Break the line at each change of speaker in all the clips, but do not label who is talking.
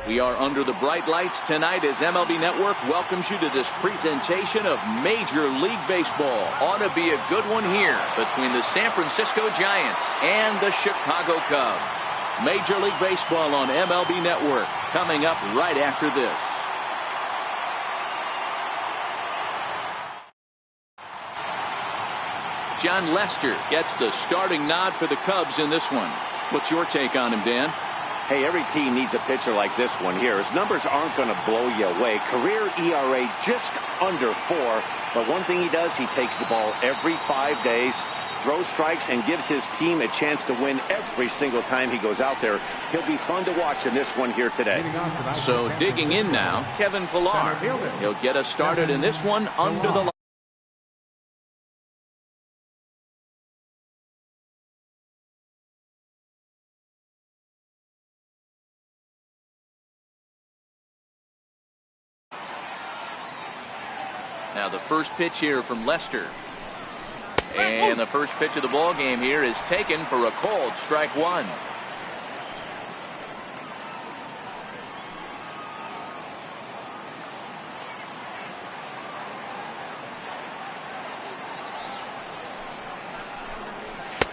We are under the bright lights tonight as MLB Network welcomes you to this presentation of Major League Baseball. Ought to be a good one here between the San Francisco Giants and the Chicago Cubs. Major League Baseball on MLB Network coming up right after this. Jon Lester gets the starting nod for the Cubs in this one. What's your take on him, Dan?
Hey, every team needs a pitcher like this one here. His numbers aren't going to blow you away. Career ERA just under 4. But one thing he does, he takes the ball every 5 days, throws strikes, and gives his team a chance to win every single time he goes out there. He'll be fun to watch in this one here today.
So digging in now, Kevin Pillar. He'll get us started in this one under the line. Now the first pitch here from Lester. And the first pitch of the ball game here is taken for a called strike one.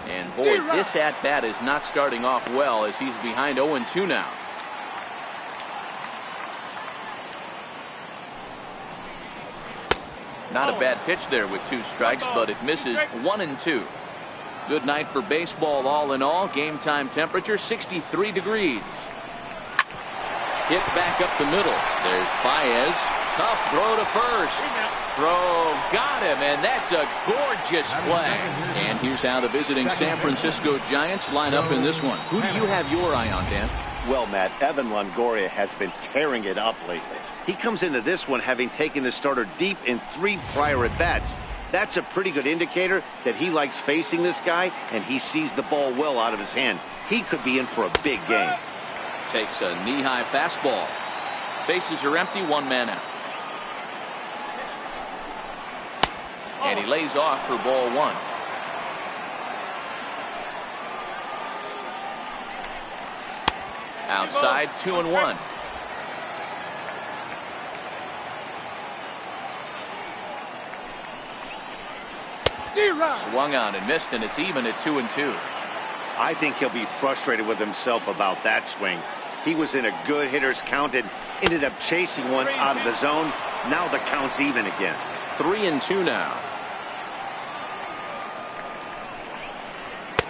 And boy, this at-bat is not starting off well as he's behind 0-2 now. Not a bad pitch there with 2 strikes, but it misses 1-2. Good night for baseball all in all. Game time temperature 63 degrees. Hit back up the middle. There's Baez. Tough throw to first. Throw got him, and that's a gorgeous play. And here's how the visiting San Francisco Giants line up in this one. Who do you have your eye on, Dan?
Well, Matt, Evan Longoria has been tearing it up lately. He comes into this one having taken the starter deep in 3 prior at-bats. That's a pretty good indicator that he likes facing this guy, and he sees the ball well out of his hand. He could be in for a big game.
Takes a knee-high fastball. Bases are empty, 1 man out. And he lays off for ball 1. Outside, 2-1. Swung on and missed, and it's even at 2-2.
I think he'll be frustrated with himself about that swing. He was in a good hitter's count and ended up chasing one out of the zone. Now the count's even again.
3-2 now.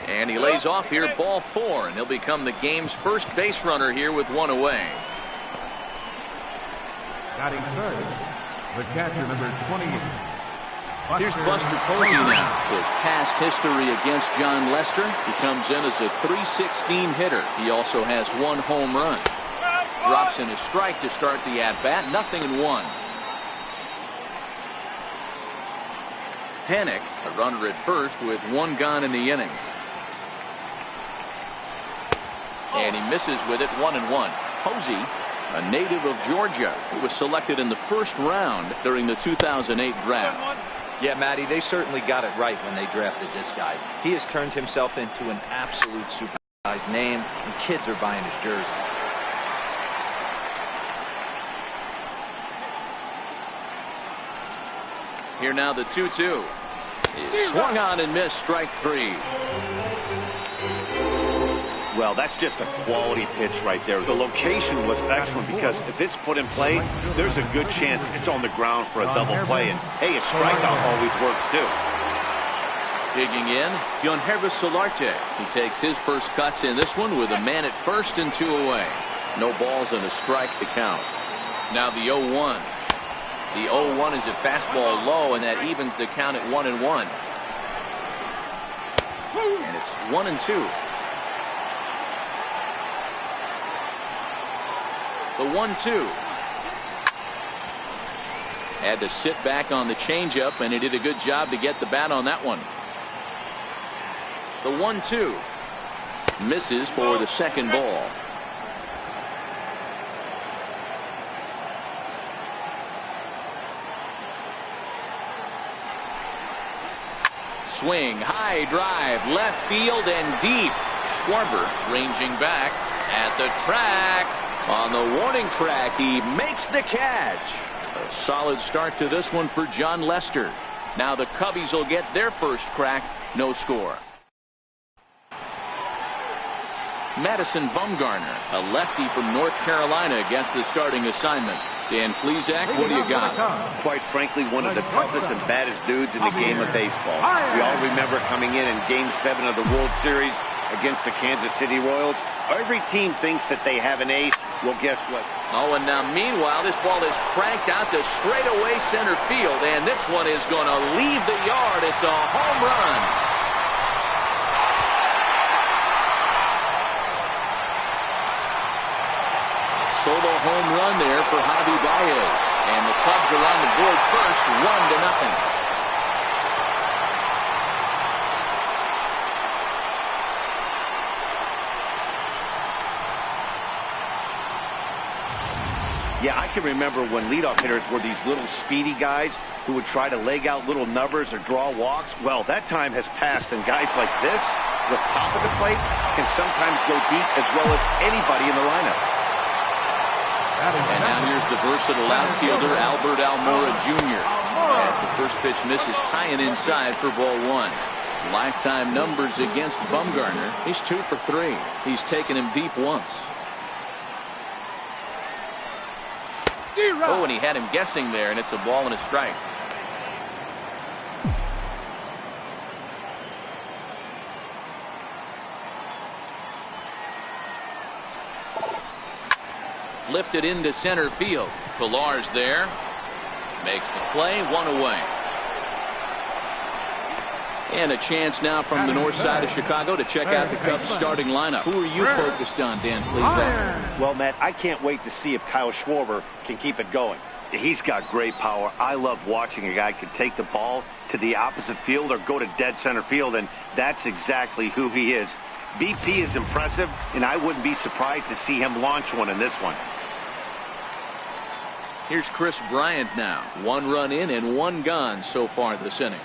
And he lays off here, ball 4, and he'll become the game's first base runner here with 1 away.
Batting third, the catcher, number 28.
Here's Buster Posey now. His past history against Jon Lester. He comes in as a .316 hitter. He also has 1 home run. Drops in a strike to start the at-bat. 0-1. Panik, a runner at first with 1 gone in the inning. And he misses with it, 1-1. Posey, a native of Georgia, who was selected in the first round during the 2008 draft.
Yeah, Matty, they certainly got it right when they drafted this guy. He has turned himself into an absolute supersized name, and kids are buying his jerseys.
Here now the 2-2. He swung on and missed, strike 3.
Well, that's just a quality pitch right there. The location was excellent because if it's put in play, there's a good chance it's on the ground for a double play. And, hey, a strikeout always works, too.
Digging in, Yangervis Solarte. He takes his first cuts in this one with a man at first and 2 away. No balls and a strike to count. Now the 0-1. The 0-1 is a fastball low, and that evens the count at 1-1. And it's 1-2. The 1-2. Had to sit back on the changeup, and he did a good job to get the bat on that one. The 1-2. Misses for the second ball. Swing, high drive, left field and deep. Schwarber ranging back at the track. On the warning track, he makes the catch. A solid start to this one for Jon Lester. Now the Cubbies will get their first crack. No score. Madison Bumgarner, a lefty from North Carolina, gets the starting assignment. Dan Plesac, what do you got?
Quite frankly, one of the toughest and baddest dudes in the game of baseball. We all remember coming in Game 7 of the World Series against the Kansas City Royals. Every team thinks that they have an ace. Well, guess what?
Oh, and now meanwhile, this ball is cranked out to straightaway center field, and this one is going to leave the yard. It's a home run. Solo home run there for Javi Baez. And the Cubs are on the board first, 1-0.
Yeah, I can remember when leadoff hitters were these little speedy guys who would try to leg out little numbers or draw walks. Well, that time has passed, and guys like this, with top of the plate, can sometimes go deep as well as anybody in the lineup.
And now here's the versatile outfielder, Albert Almora Jr. As the first pitch misses high and inside for ball 1. Lifetime numbers against Bumgarner. He's 2 for 3. He's taken him deep once. Oh, and he had him guessing there, and it's a ball and a strike. Lifted into center field. Pillar's there. Makes the play, 1 away. And a chance now from the north side of Chicago to check out the Cubs starting lineup. Who are you focused on, Dan Plesac?
Well, Matt, I can't wait to see if Kyle Schwarber can keep it going. He's got great power. I love watching a guy can take the ball to the opposite field or go to dead center field, and that's exactly who he is. BP is impressive, and I wouldn't be surprised to see him launch one in this one.
Here's Chris Bryant now. 1 run in and 1 gone so far this inning.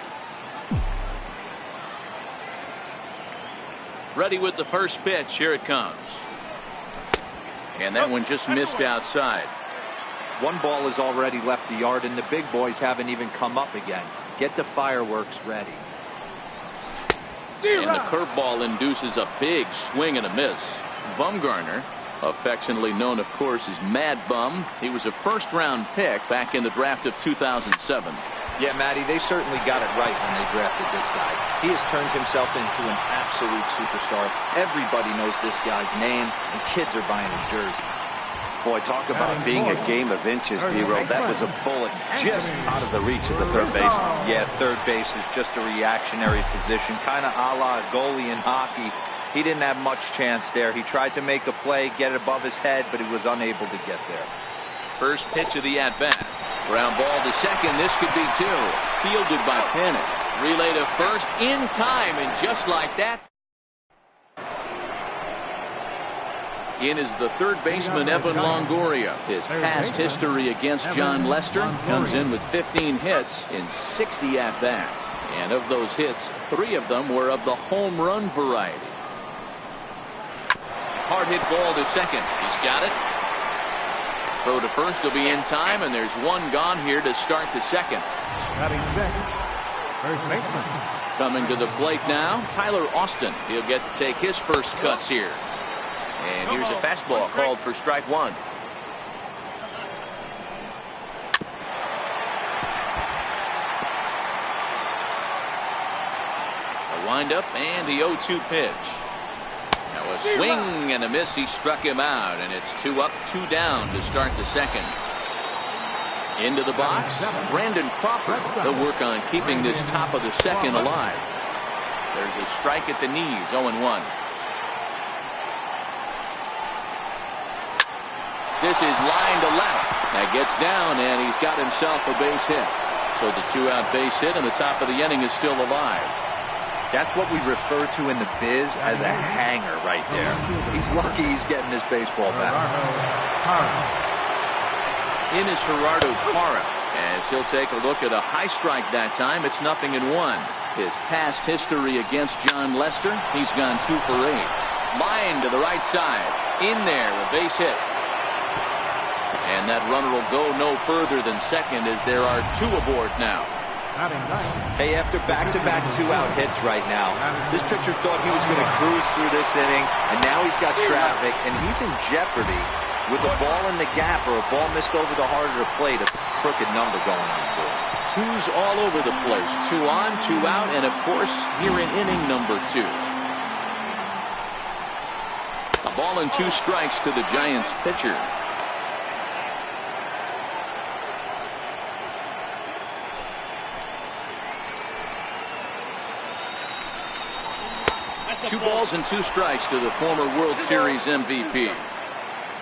Ready with the first pitch. Here it comes. And that one just missed outside.
1 ball has already left the yard, and the big boys haven't even come up again. Get the fireworks ready.
And the curveball induces a big swing and a miss. Bumgarner, affectionately known, of course, as Mad Bum. He was a first-round pick back in the draft of 2007.
Yeah, Matty, they certainly got it right when they drafted this guy. He has turned himself into an absolute superstar. Everybody knows this guy's name, and kids are buying his jerseys.
Boy, talk about being a game of inches, D-Roll. That was a bullet just out of the reach of the third baseman.
Yeah, third base is just a reactionary position, kind of a la goalie in hockey. He didn't have much chance there. He tried to make a play, get it above his head, but he was unable to get there.
First pitch of the at-bat. Ground ball to second. This could be 2. Fielded by Panik. Relay to first in time, and just like that. In is the third baseman, Evan Longoria. His past history against Jon Lester comes in with 15 hits in 60 at-bats. And of those hits, 3 of them were of the home run variety. Hard hit ball to second. He's got it. Throw to first will be in time, and there's 1 gone here to start the second.
First baseman.
Coming to the plate now, Tyler Austin. He'll get to take his first cuts here. And here's a fastball called for strike 1. A windup and the 0-2 pitch. Now a swing and a miss. He struck him out, and it's 2 up, 2 down to start the second. Into the box, Brandon Crawford. They'll work on keeping this top of the second alive. There's a strike at the knees, 0-1. This is line to left. That gets down, and he's got himself a base hit. So the 2-out base hit, and the top of the inning is still alive.
That's what we refer to in the biz as a hanger right there. He's lucky he's getting his baseball back.
In is Gerardo Parra, as he'll take a look at a high strike that time. It's 0-1. His past history against Jon Lester, he's gone 2 for 8. Line to the right side. In there, a base hit. And that runner will go no further than second as there are 2 aboard now.
Hey, after back-to-back 2-out hits right now, this pitcher thought he was going to cruise through this inning, and now he's got traffic, and he's in jeopardy with a ball in the gap or a ball missed over the heart of the plate, a crooked number going on the board.
2s all over the place. 2 on, 2 out, and of course, here in inning number 2. A ball and 2 strikes to the Giants pitcher. Two balls and 2 strikes to the former World Series MVP.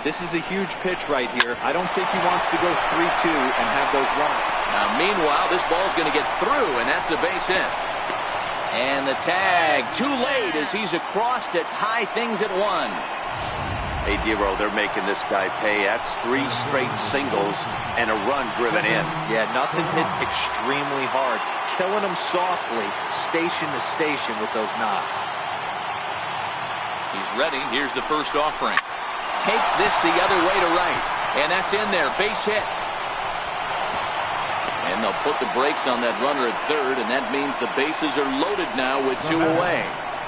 This is a huge pitch right here. I don't think he wants to go 3-2 and have those runners.
Now, meanwhile, this ball's going to get through, and that's a base hit. And the tag too late as he's across to tie things at 1.
Hey, Dero, they're making this guy pay. That's 3 straight singles and a run driven in.
Yeah, nothing hit extremely hard. Killing him softly, station to station with those knocks.
He's ready. Here's the first offering. Takes this the other way to right. And that's in there. Base hit. And they'll put the brakes on that runner at third, and that means the bases are loaded now with 2 away.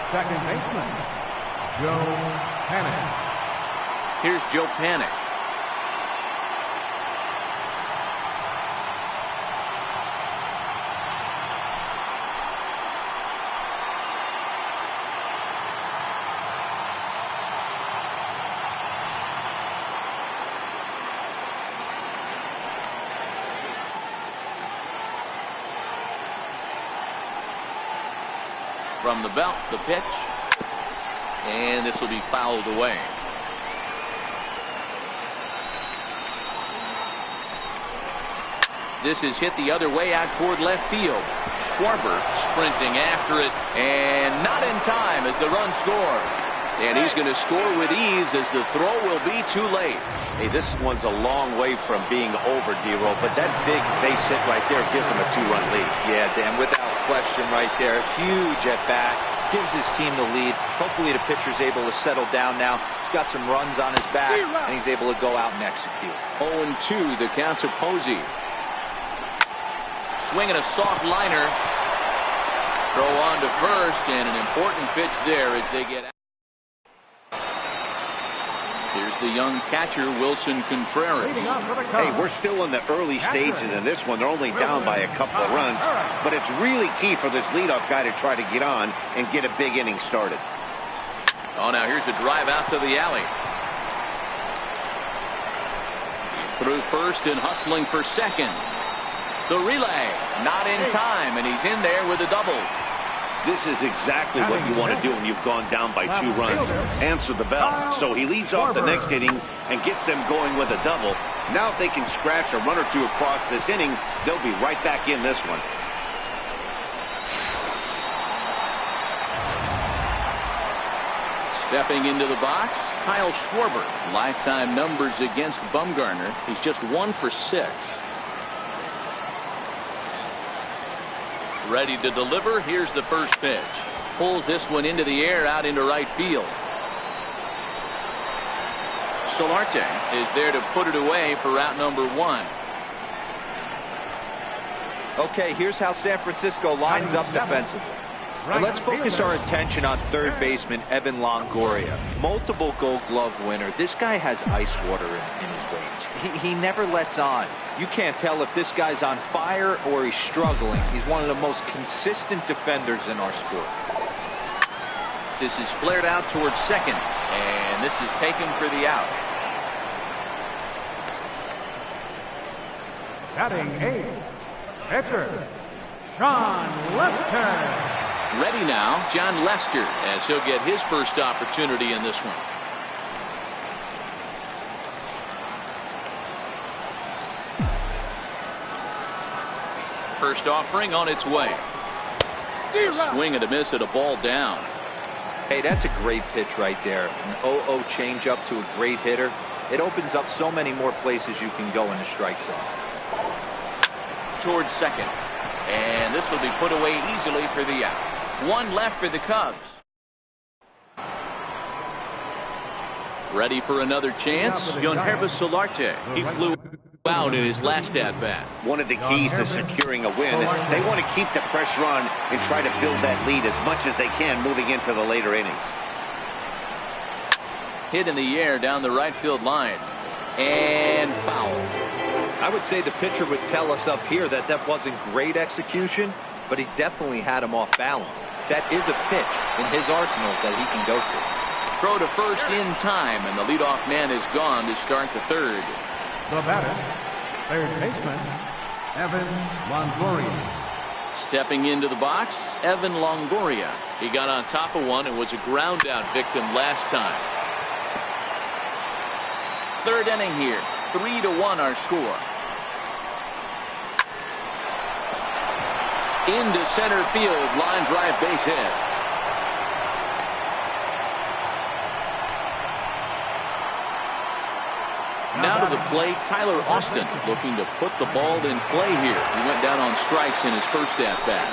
Second baseman, Joe Panik.
Here's Joe Panik. From the belt, the pitch, and this will be fouled away. This is hit the other way out toward left field. Schwarber sprinting after it, and not in time as the run scores. And he's going to score with ease as the throw will be too late.
Hey, this one's a long way from being over, Dero, but that big base hit right there gives him a 2-run lead.
Yeah, Dan, without question right there. Huge at bat. Gives his team the lead. Hopefully the pitcher's able to settle down now. He's got some runs on his back, and he's able to go out and execute.
0-2, the count to Posey. Swinging a soft liner. Throw on to first, and an important pitch there as they get out. Here's the young catcher, Wilson Contreras.
Hey, we're still in the early stages in this one. They're only down by a couple of runs, but it's really key for this leadoff guy to try to get on and get a big inning started.
Oh, now here's a drive out to the alley. Through first and hustling for second. The relay, not in time, and he's in there with a double.
This is exactly what you want to do when you've gone down by 2 runs. Answer the bell. So he leads off the next inning and gets them going with a double. Now if they can scratch a run or 2 across this inning, they'll be right back in this one.
Stepping into the box, Kyle Schwarber. Lifetime numbers against Bumgarner. He's just 1 for 6. Ready to deliver. Here's the first pitch. Pulls this one into the air out into right field. Solarte is there to put it away for route number 1.
Okay, here's how San Francisco lines up defensively. And let's focus our attention on third baseman Evan Longoria. Multiple Gold Glove winner. This guy has ice water in his veins. He never lets on. You can't tell if this guy's on fire or he's struggling. He's one of the most consistent defenders in our sport.
This is flared out towards second, and this is taken for the out.
Batting 8th, pitcher, Sean Lester.
Ready now, John Lester, as he'll get his first opportunity in this one. First offering on its way. Swing and a miss at a ball down.
Hey, that's a great pitch right there. An 0-0 changeup to a great hitter. It opens up so many more places you can go in the strike zone.
Towards second. And this will be put away easily for the out. 1 left for the Cubs. Ready for another chance? Yonhervis Solarte. He flew out in his last at-bat.
One of the keys to securing a win, they want to keep the pressure on and try to build that lead as much as they can moving into the later innings.
Hit in the air down the right field line. And foul.
I would say the pitcher would tell us up here that that wasn't great execution, but he definitely had him off balance. That is a pitch in his arsenal that he can go through.
Throw to first in time, and the leadoff man is gone to start the third.
The batter, third baseman, Evan Longoria.
Stepping into the box, Evan Longoria. He got on top of one and was a ground out victim last time. Third inning here, 3-1 our score. Into center field, line drive, base hit. Now to the plate, Tyler Austin looking to put the ball in play here. He went down on strikes in his first at-bat.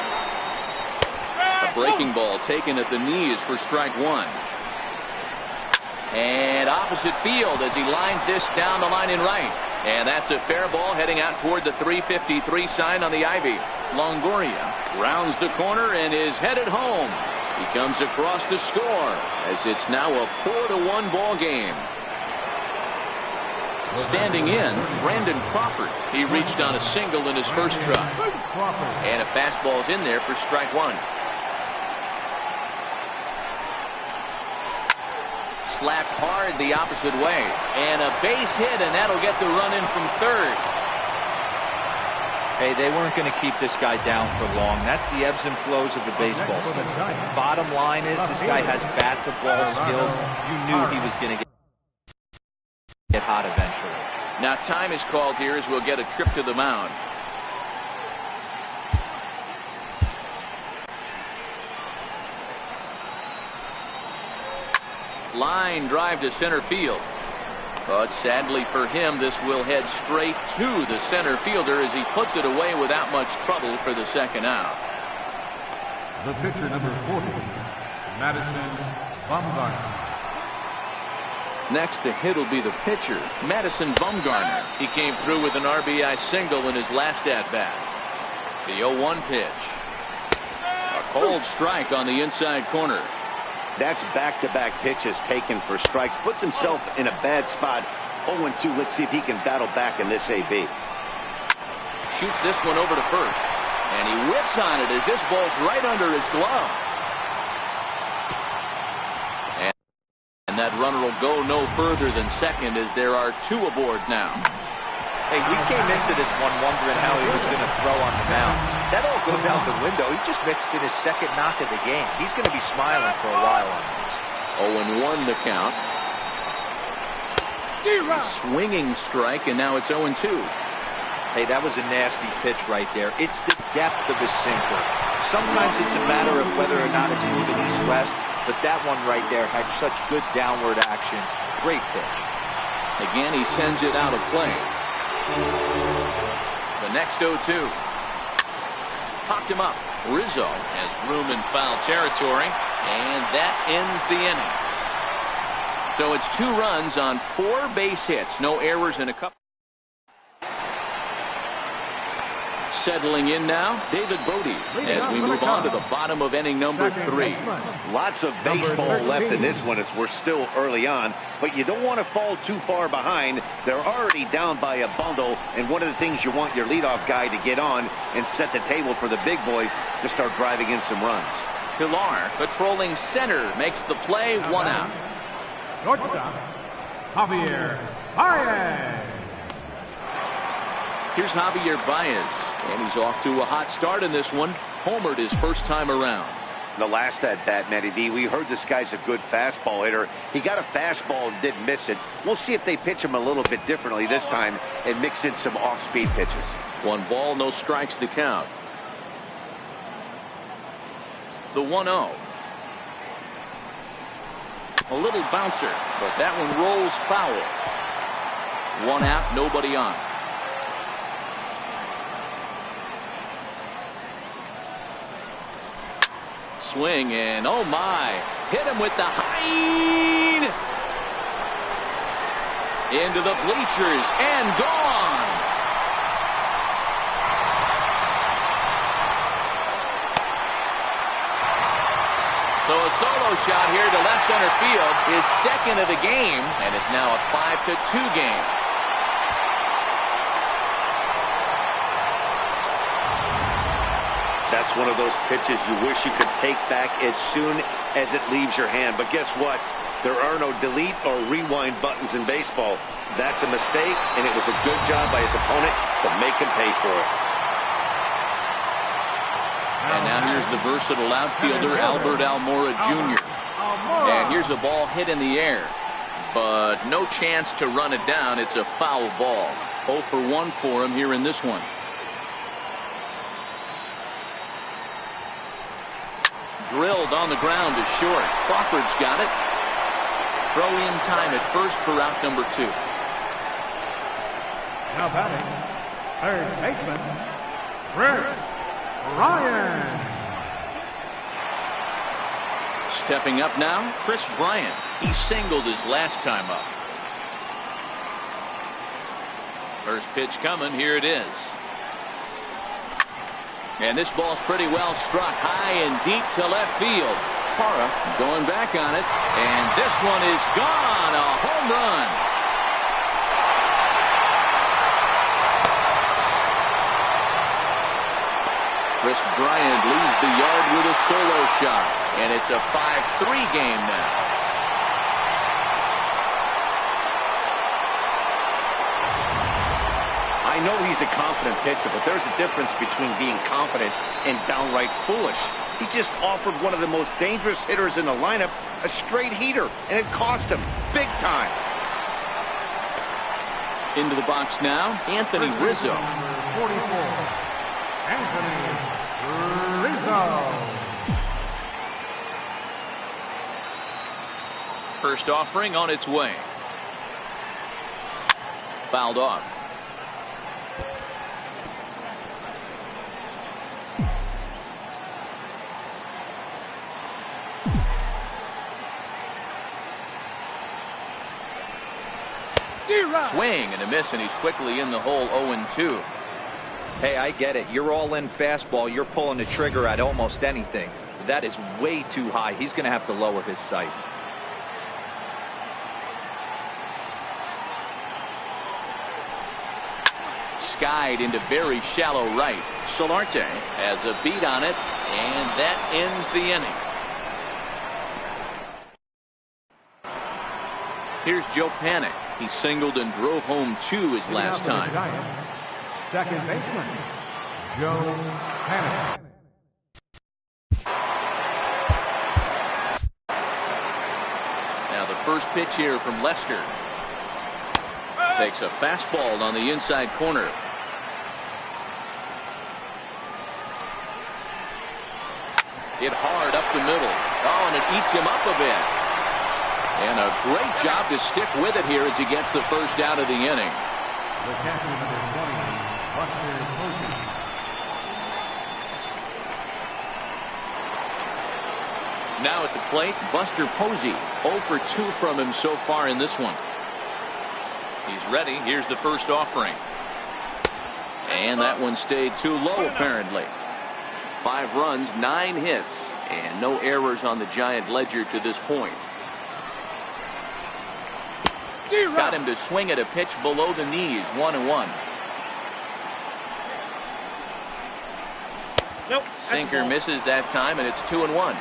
A breaking ball taken at the knees for strike one. And opposite field as he lines this down the line in right. And that's a fair ball heading out toward the 353 sign on the ivy. Longoria rounds the corner and is headed home. He comes across to score as it's now a 4-1 ball game. Standing in, Brandon Crawford. He reached on a single in his first try. And a fastball's in there for strike one. Slapped hard the opposite way. And a base hit, and that'll get the run in from third.
Hey, they weren't going to keep this guy down for long. That's the ebbs and flows of the baseball season. Bottom line is this guy has bat-to-ball skills. You knew he was going to get hot eventually.
Now time is called here as we'll get a trip to the mound. Line drive to center field. But sadly for him, this will head straight to the center fielder as he puts it away without much trouble for the second out.
The pitcher, number 40, Madison Bumgarner.
Next to hit will be the pitcher, Madison Bumgarner. He came through with an RBI single in his last at-bat. The 0-1 pitch. A cold strike on the inside corner.
That's back-to-back pitches taken for strikes. Puts himself in a bad spot. 0-2. Let's see if he can battle back in this AB.
Shoots this one over to first. And he whips on it as this ball's right under his glove. And that runner will go no further than second as there are two aboard now.
Hey, we came into this one wondering how he was going to throw on the mound. That all goes out the window. He just mixed in his second knock of the game. He's going to be smiling for a while on this.
0-1 the count. Swinging strike, and now it's 0-2.
Hey, that was a nasty pitch right there. It's the depth of his sinker. Sometimes it's a matter of whether or not it's moving east-west, but that one right there had such good downward action. Great pitch.
Again, he sends it out of play. The next 0-2. Popped him up. Rizzo has room in foul territory, and that ends the inning. So it's 2 runs on 4 base hits. No errors in a couple. Settling in now, David Bodie, as we move on to the bottom of inning number 3.
Lots of baseball left in this one as we're still early on, but you don't want to fall too far behind. They're already down by a bundle, and one of the things you want your leadoff guy to get on and set the table for the big boys to start driving in some runs.
Pilar patrolling center makes the play, 1 out.
Shortstop, Javier Baez.
Here's Javier Baez. And he's off to a hot start in this one. Homered his first time around.
The last at-bat, Matty V, we heard this guy's a good fastball hitter. He got a fastball and didn't miss it. We'll see if they pitch him a little bit differently this time and mix in some off-speed pitches.
1 ball, no strikes to count. The 1-0. A little bouncer, but that one rolls foul. 1 out, nobody on. Swing, and oh my, hit him with the high. Into the bleachers and gone. So a solo shot here to left center field, his second of the game, and it's now a 5-2 game.
That's one of those pitches you wish you could take back as soon as it leaves your hand. But guess what? There are no delete or rewind buttons in baseball. That's a mistake, and it was a good job by his opponent to make him pay for it.
And now here's the versatile outfielder, Albert Almora Jr. And here's a ball hit in the air, but no chance to run it down. It's a foul ball. 0 for 1 for him here in this one. Drilled on the ground to short. Crawford's got it. Throw in time at first for out number 2.
Now batting, third baseman, Kris Bryant.
Stepping up now, Kris Bryant. He singled his last time up. First pitch coming. Here it is. And this ball's pretty well struck high and deep to left field. Parra going back on it. And this one is gone. A home run. Kris Bryant leaves the yard with a solo shot. And it's a 5-3 game now.
I know he's a confident pitcher, but there's a difference between being confident and downright foolish. He just offered one of the most dangerous hitters in the lineup a straight heater, and it cost him big time.
Into the box now, Anthony Rizzo.
44, Anthony Rizzo.
First offering on its way. Fouled off. Swing and a miss, and he's quickly in the hole. 0-2.
Hey, I get it. You're all in fastball. You're pulling the trigger at almost anything. That is way too high. He's going to have to lower his sights.
Skied into very shallow right. Solarte has a beat on it, and that ends the inning. Here's Joe Panik. He singled and drove home 2 his last time.
Second baseman, Joe Panik.
Now the first pitch here from Lester. Takes a fastball on the inside corner. Hit hard up the middle. Oh, and it eats him up a bit. And a great job to stick with it here as he gets the first out of the inning.
The catcher, number 20, Buster Posey.
Now at the plate, Buster Posey. 0 for 2 from him so far in this one. He's ready. Here's the first offering. And that one stayed too low, apparently. 5 runs, 9 hits, and no errors on the Giant ledger to this point. Got him to swing at a pitch below the knees. 1-1.
Nope.
Sinker misses that time, and it's 2-1.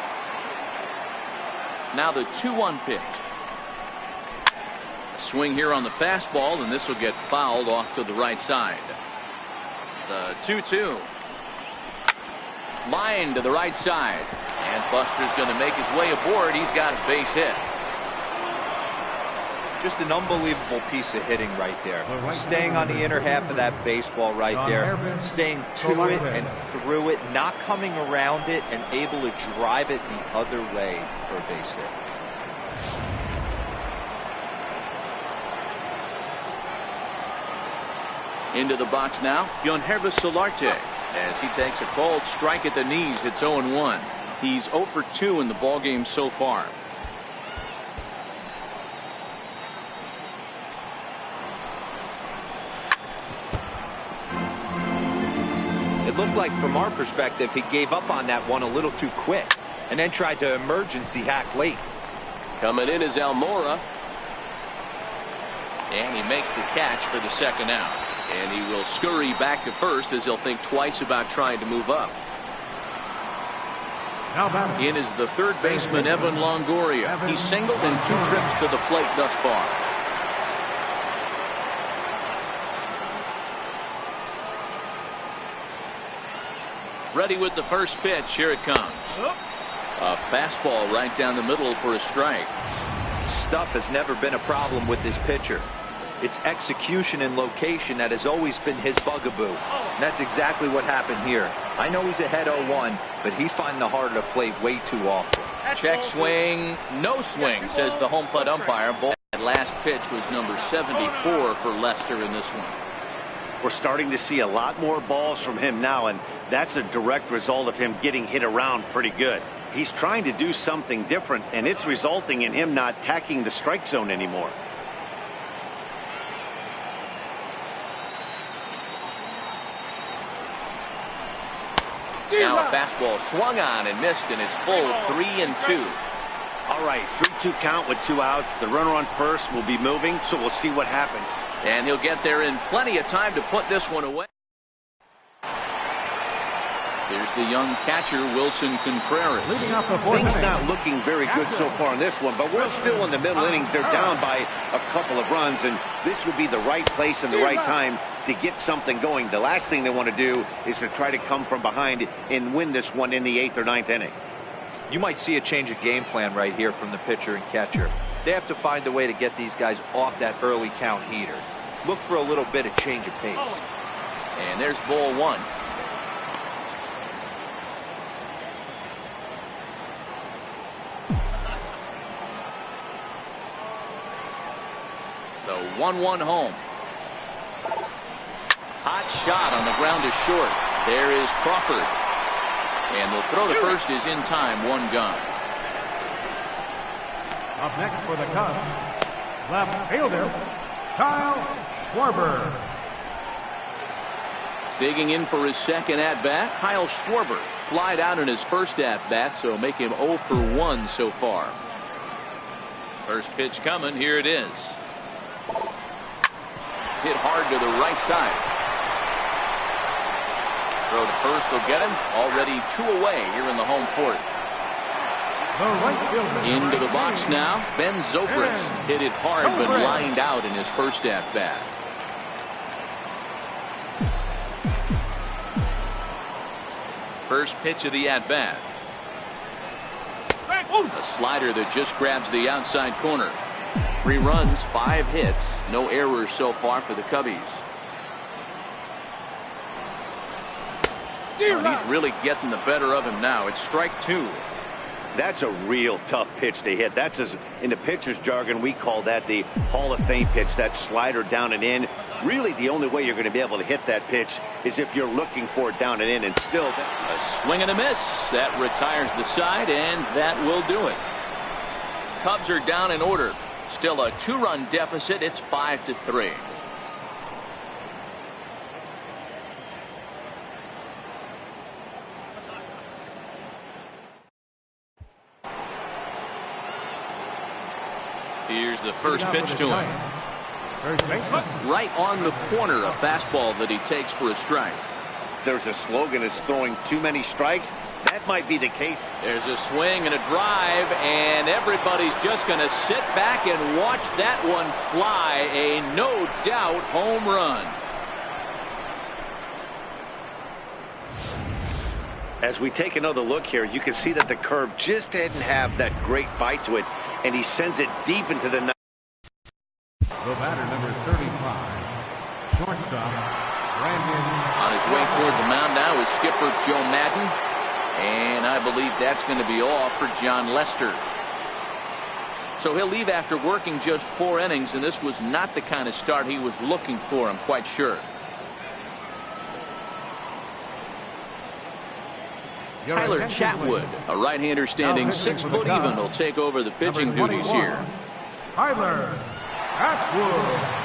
Now the 2-1 pitch. A swing here on the fastball, and this will get fouled off to the right side. The 2-2. Line to the right side. And Buster's going to make his way aboard. He's got a base hit.
Just an unbelievable piece of hitting right there. Staying on the inner half of that baseball right there. Staying to it and through it. Not coming around it and able to drive it the other way for a base hit.
Into the box now, Yangervis Solarte. As he takes a cold strike at the knees, it's 0-1. He's 0 for 2 in the ballgame so far.
looked like, from our perspective, he gave up on that one a little too quick and then tried to emergency hack late.
Coming in is Almora. And he makes the catch for the second out. And he will scurry back to first as he'll think twice about trying to move up. In is the third baseman, Evan Longoria. He's singled in 2 trips to the plate thus far. Ready with the first pitch. Here it comes. A fastball right down the middle for a strike.
Stuff has never been a problem with this pitcher. It's execution and location that has always been his bugaboo. And that's exactly what happened here. I know he's ahead 0-1, but he's finding the harder to play way too often.
Check swing, no swing, says the home plate umpire. That last pitch was number 74 for Lester in this one.
We're starting to see a lot more balls from him now, and that's a direct result of him getting hit around pretty good. He's trying to do something different, and it's resulting in him not tacking the strike zone anymore.
Now a fastball swung on and missed, and it's full 3-2.
All right, 3-2 count with 2 outs. The runner on first will be moving, so we'll see what happens.
And he'll get there in plenty of time to put this one away. Here's the young catcher, Wilson Contreras.
Things not looking very good so far in this one, but we're still in the middle innings. They're down by a couple of runs, and this would be the right place and the right time to get something going. The last thing they want to do is to try to come from behind and win this one in the 8th or 9th inning.
You might see a change of game plan right here from the pitcher and catcher. They have to find a way to get these guys off that early count heater. Look for a little bit of change of pace.
And there's ball 1. The 1-1 home. Hot shot on the ground is short. There is Crawford. And the throw to first is in time. 1 gone.
Up next for the Cubs, left fielder, Kyle Schwarber.
Digging in for his second at-bat, Kyle Schwarber. Flied out in his first at-bat, so make him 0 for 1 so far. First pitch coming. Here it is. Hit hard to the right side. Throw to first will get him. Already 2 away here in the home court. Into the box now. Ben Zobrist hit it hard but lined out in his first at-bat. First pitch of the at-bat. A slider that just grabs the outside corner. 3 runs, 5 hits, no errors so far for the Cubbies. He's really getting the better of him now. It's strike 2.
That's a real tough pitch to hit. That's, in the pitcher's jargon, we call that the Hall of Fame pitch. That slider down and in. Really, the only way you're going to be able to hit that pitch is if you're looking for it down and in. And still,
a swing and a miss. That retires the side, and that will do it. Cubs are down in order. Still a 2-run deficit. It's 5-3. Here's the first pitch to him. Right on the corner, a fastball that he takes for a strike.
There's a slogan that's throwing too many strikes. That might be the case.
There's a swing and a drive, and everybody's just going to sit back and watch that one fly. A no-doubt home run.
As we take another look here, you can see that the curve just didn't have that great bite to it, and he sends it deep into the night.
The batter, number 35, shortstop, Brandon.
On his way toward the mound now is skipper Joe Madden, and I believe that's going to be all for John Lester. So he'll leave after working just 4 innings, and this was not the kind of start he was looking for, I'm quite sure. Tyler Chatwood, a right-hander standing 6 foot even, will take over the pitching duties here.
Tyler Chatwood.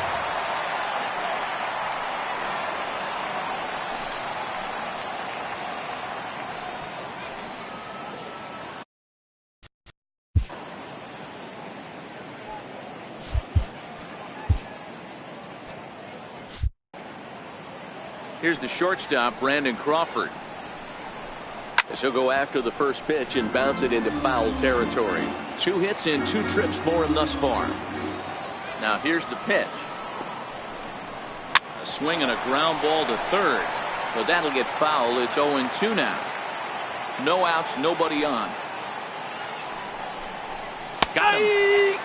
Here's the shortstop, Brandon Crawford.
So he'll go after the first pitch and bounce it into foul territory.
2 hits in 2 trips for him thus far. Now here's the pitch. A swing and a ground ball to third. But that'll get foul. It's 0-2 now. No outs, nobody on. Got him.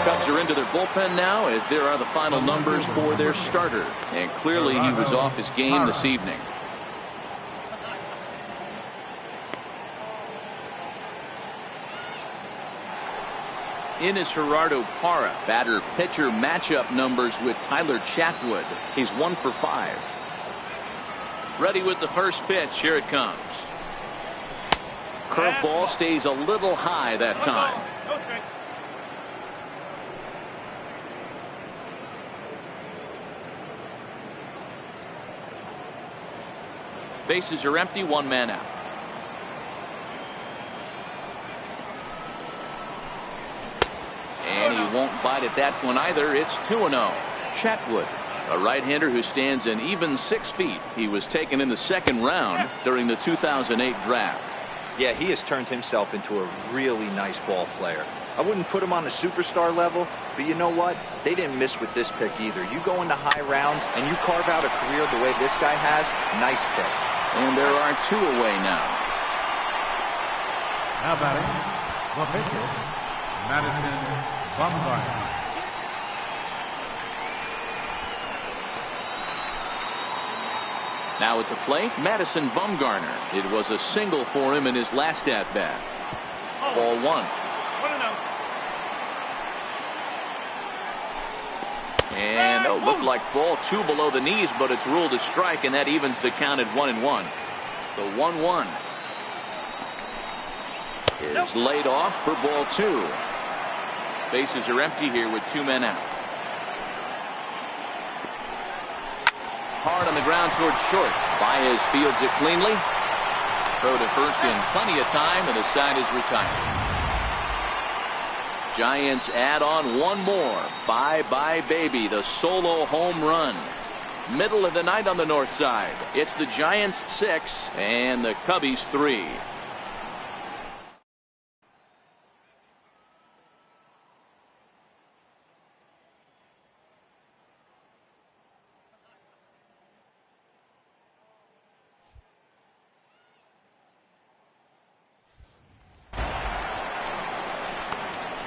Cubs are into their bullpen now as there are the final numbers for their starter. And clearly he was off his game this evening. In is Gerardo Parra. Batter-pitcher matchup numbers with Tyler Chatwood. He's 1 for 5. Ready with the first pitch. Here it comes. Curveball stays a little high that time. Bases are empty, 1 man out. And he won't bite at that one either. It's 2-0. Chatwood, a right-hander who stands an even 6 feet. He was taken in the 2nd round during the 2008 draft.
Yeah, he has turned himself into a really nice ball player. I wouldn't put him on a superstar level, but you know what? They didn't miss with this pick either. You go into high rounds and you carve out a career the way this guy has, nice pick.
And there are 2 away now.
Now batting, the pitcher, Madison Bumgarner.
Now at the plate, Madison Bumgarner. It was a single for him in his last at-bat. Ball 1. And looked like ball 2 below the knees, but it's ruled a strike, and that evens the count at 1-1. The 1-1 is laid off for ball 2. Bases are empty here with 2 men out. Hard on the ground towards short. Baez fields it cleanly. Throw to first in plenty of time, and the side is retired. Giants add on 1 more. Bye-bye, baby. The solo home run. Middle of the night on the north side. It's the Giants 6 and the Cubbies 3.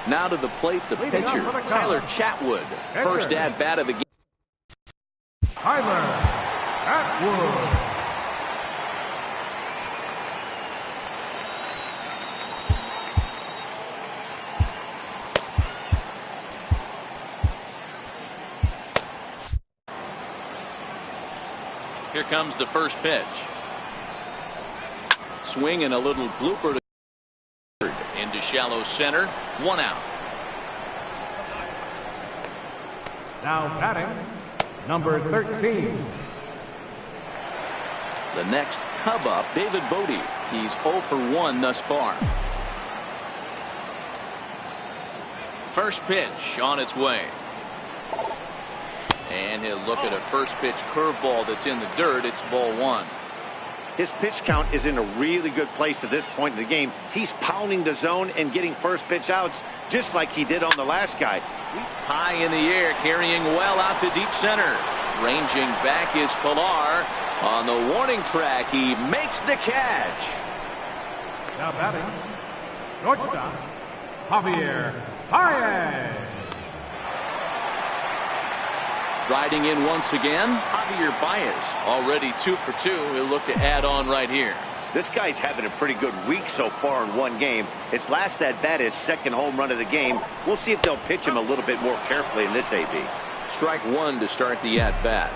Now to the plate, the pitcher, Tyler Chatwood. First at bat of the game.
Tyler Chatwood.
Here comes the first pitch. Swing and a little blooper to into shallow center. 1 out.
Now batting, number 13.
The next Cub up, David Bodie. He's 0 for 1 thus far. First pitch on its way. And he'll look at a first pitch curveball that's in the dirt. It's ball 1.
His pitch count is in a really good place at this point in the game. He's pounding the zone and getting first pitch outs just like he did on the last guy.
High in the air, carrying well out to deep center. Ranging back is Pilar. On the warning track, he makes the catch.
Now batting, shortstop, Javier Baez.
Riding in once again, Javier Baez. Already 2 for 2. He'll look to add on right here.
This guy's having a pretty good week so far in 1 game. His last at bat, his 2nd home run of the game. We'll see if they'll pitch him a little bit more carefully in this AB.
Strike 1 to start the at bat.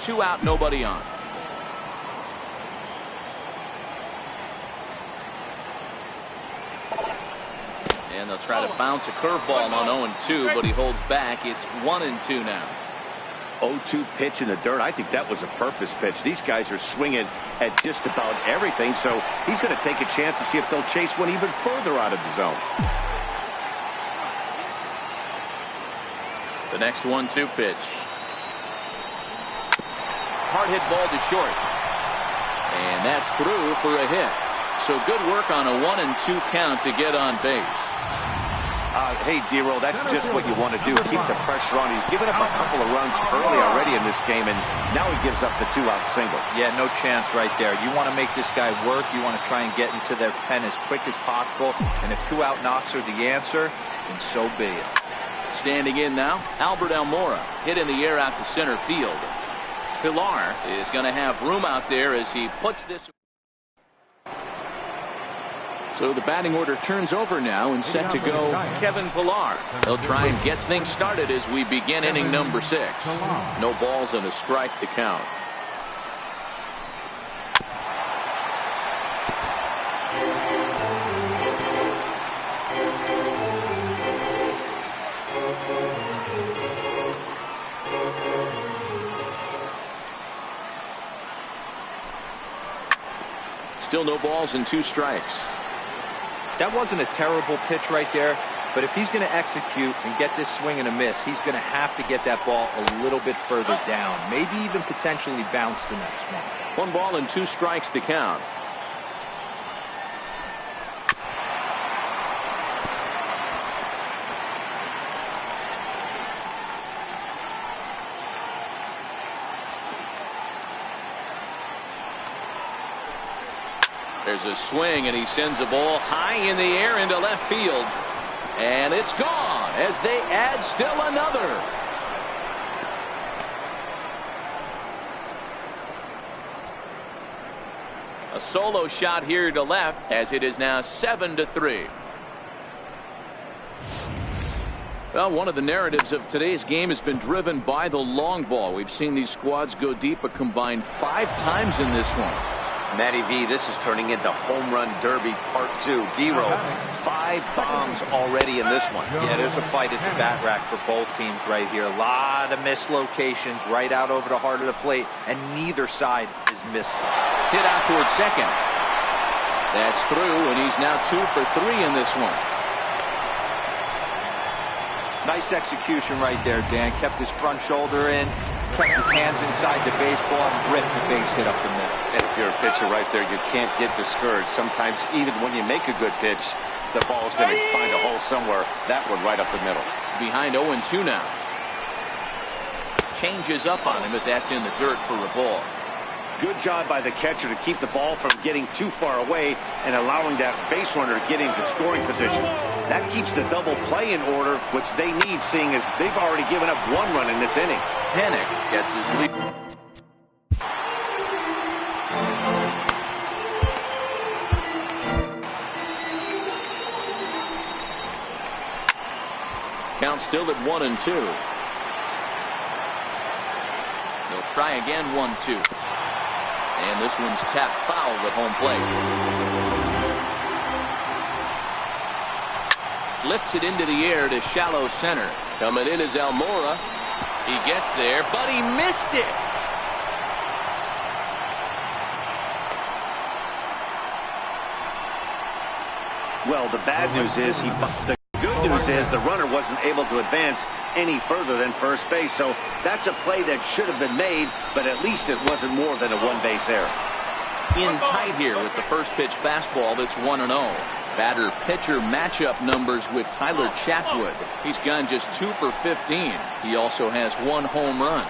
Two out, nobody on. And they'll try to bounce a curveball on 0-2, but he holds back. It's 1-2 now.
0-2 pitch in the dirt. I think that was a purpose pitch. These guys are swinging at just about everything, so he's going to take a chance to see if they'll chase one even further out of the zone.
The next 1-2 pitch. Hard hit ball to short. And that's through for a hit. So good work on a 1-2 count to get on base.
Hey, Dero, that's just what you want to do. Keep the pressure on. He's given up a couple of runs early already in this game, and now he gives up the 2-out single.
Yeah, no chance right there. You want to make this guy work. You want to try and get into their pen as quick as possible. And if 2-out knocks are the answer, then so be it.
Standing in now, Albert Almora. Hit in the air out to center field. Pilar is going to have room out there as he puts this. So the batting order turns over now and set to go Kevin Pilar. He'll try and get things started as we begin inning number 6. No balls and a strike to count. Still no balls and 2 strikes.
That wasn't a terrible pitch right there, but if he's going to execute and get this swing and a miss, he's going to have to get that ball a little bit further down, maybe even potentially bounce the next one.
1 ball and 2 strikes to count. There's a swing, and he sends a ball high in the air into left field. And it's gone as they add still another. A solo shot here to left as it is now 7-3. Well, one of the narratives of today's game has been driven by the long ball. We've seen these squads go deep a combined 5 times in this one.
Matty V, this is turning into home run derby part 2. Dero, 5 bombs already in this one.
Yeah, there's a fight at the bat rack for both teams right here. A lot of missed locations right out over the heart of the plate, and neither side is missing.
Hit out towards second. That's through, and he's now 2 for 3 in this one.
Nice execution right there, Dan. Kept his front shoulder in, kept his hands inside the baseball, and ripped the base hit up the middle.
And if you're a pitcher right there, you can't get discouraged. Sometimes even when you make a good pitch, the ball's going to find a hole somewhere. That one right up the middle.
Behind 0-2 now. Changes up on him, but that's in the dirt for a ball.
Good job by the catcher to keep the ball from getting too far away and allowing that base runner to get into scoring position. That keeps the double play in order, which they need, seeing as they've already given up 1 run in this inning.
Panik gets his lead. Count still at 1-2. They'll try again 1-2. And this one's tapped foul at home plate. Lifts it into the air to shallow center.
Coming in is Almora.
He gets there, but he missed it.
Well, the bad news is the good news is the runner wasn't able to advance any further than first base. So that's a play that should have been made, but at least it wasn't more than a 1-base error.
In tight here with the first pitch fastball that's 1-0. Batter pitcher matchup numbers with Tyler Chatwood. He's gone just 2 for 15. He also has 1 home run.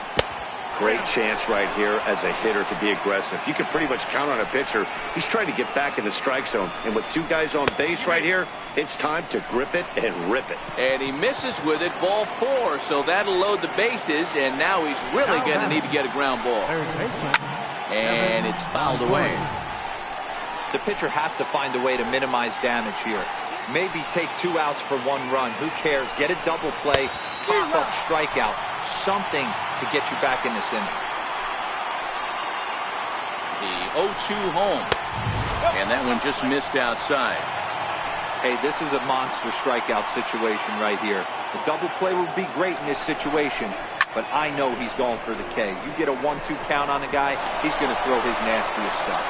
Great chance right here as a hitter to be aggressive. You can pretty much count on a pitcher. He's trying to get back in the strike zone. And with 2 guys on base right here, it's time to grip it and rip it.
And he misses with it, ball 4. So that'll load the bases. And now he's really going to need to get a ground ball. And it's fouled away.
The pitcher has to find a way to minimize damage here. Maybe take 2 outs for 1 run. Who cares? Get a double play, pop up strikeout. Something to get you back in this inning.
The 0-2 home. And that one just missed outside.
Hey, this is a monster strikeout situation right here. The double play would be great in this situation, but I know he's going for the K. You get a 1-2 count on a guy, he's going to throw his nastiest stuff.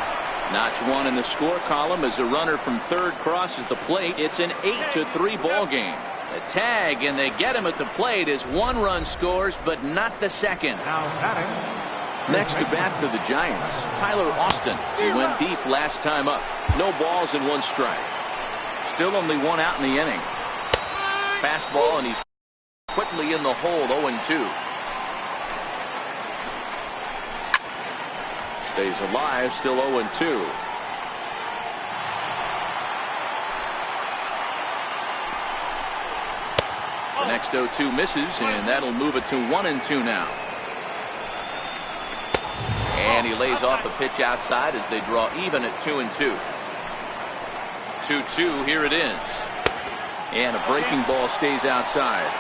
Notch one in the score column as a runner from third crosses the plate. It's an 8-3 ball game. The tag, and they get him at the plate as one run scores, but not the second.
Now batting.
Next to bat for the Giants, Tyler Austin. He went deep last time up. No balls and 1 strike. Still only 1 out in the inning. Fastball, and he's quickly in the hold, 0-2. Stays alive, still 0-2. The next 0-2 misses, and that'll move it to 1-2 now. And he lays off a pitch outside as they draw even at 2-2. 2-2, here it is. And a breaking ball stays outside.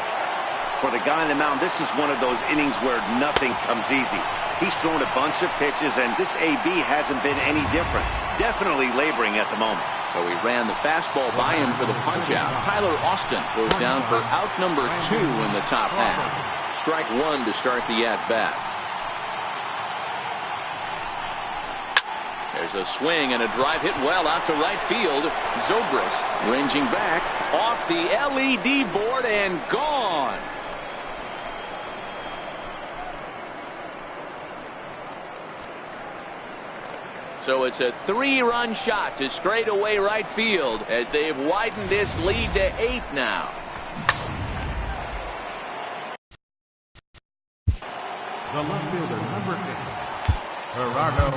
For the guy on the mound, this is one of those innings where nothing comes easy. He's thrown a bunch of pitches, and this AB hasn't been any different. Definitely laboring at the moment.
So he ran the fastball by him for the punch-out. Tyler Austin goes down for out number 2 in the top half. Strike 1 to start the at-bat. There's a swing and a drive hit well out to right field. Zobrist ranging back off the LED board and gone. So it's a 3-run shot to straightaway right field as they've widened this lead to 8 now.
The left fielder, number 8, Gerardo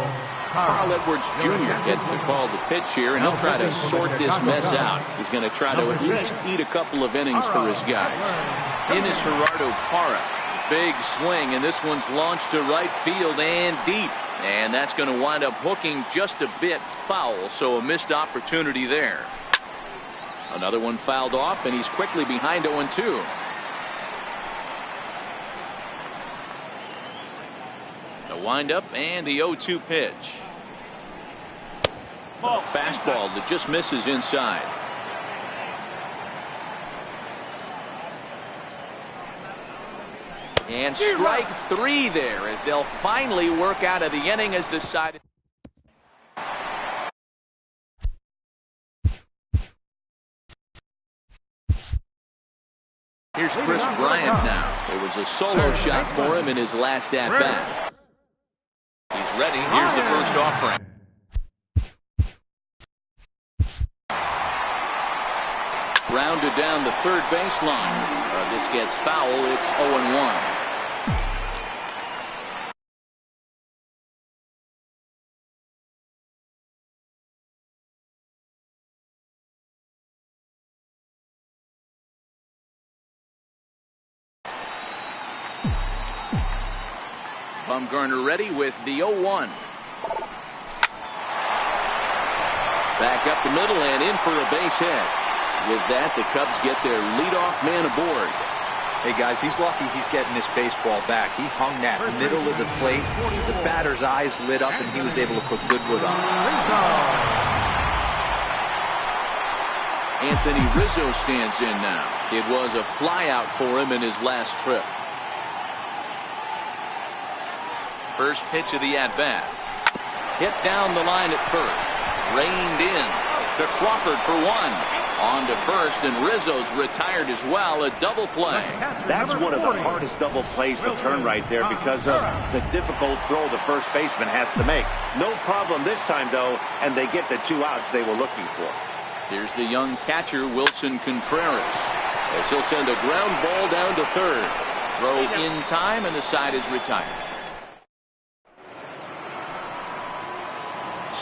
Carl Edwards Jr. gets the call to pitch here, and he'll try to sort this mess out. He's going to try to at least eat a couple of innings for his guys. In is Gerardo Parra. Big swing, and this one's launched to right field and deep. And that's going to wind up hooking just a bit foul, so a missed opportunity there. Another one fouled off, and he's quickly behind 0-2. The windup and the 0-2 pitch. Fastball that just misses inside. And strike 3 there as they'll finally work out of the inning as the side. Here's Chris Bryant now. It was a solo shot for him in his last at-bat. He's ready. Here's the first offering. Rounded down the third baseline. This gets foul. It's 0-1. Bumgarner ready with the 0-1. Back up the middle and in for a base hit. With that, the Cubs get their leadoff man aboard.
Hey, guys, he's lucky he's getting this baseball back. He hung that middle of the plate. The batter's eyes lit up, and he was able to put Goodwood on.
Anthony Rizzo stands in now. It was a flyout for him in his last trip. First pitch of the at-bat. Hit down the line at first. Reined in to Crawford for 1. On to first, and Rizzo's retired as well. A double play.
That's one of the hardest double plays to turn right there because of the difficult throw the first baseman has to make. No problem this time, though, and they get the 2 outs they were looking for.
Here's the young catcher, Wilson Contreras, as he'll send a ground ball down to third. Throw in time, and the side is retired.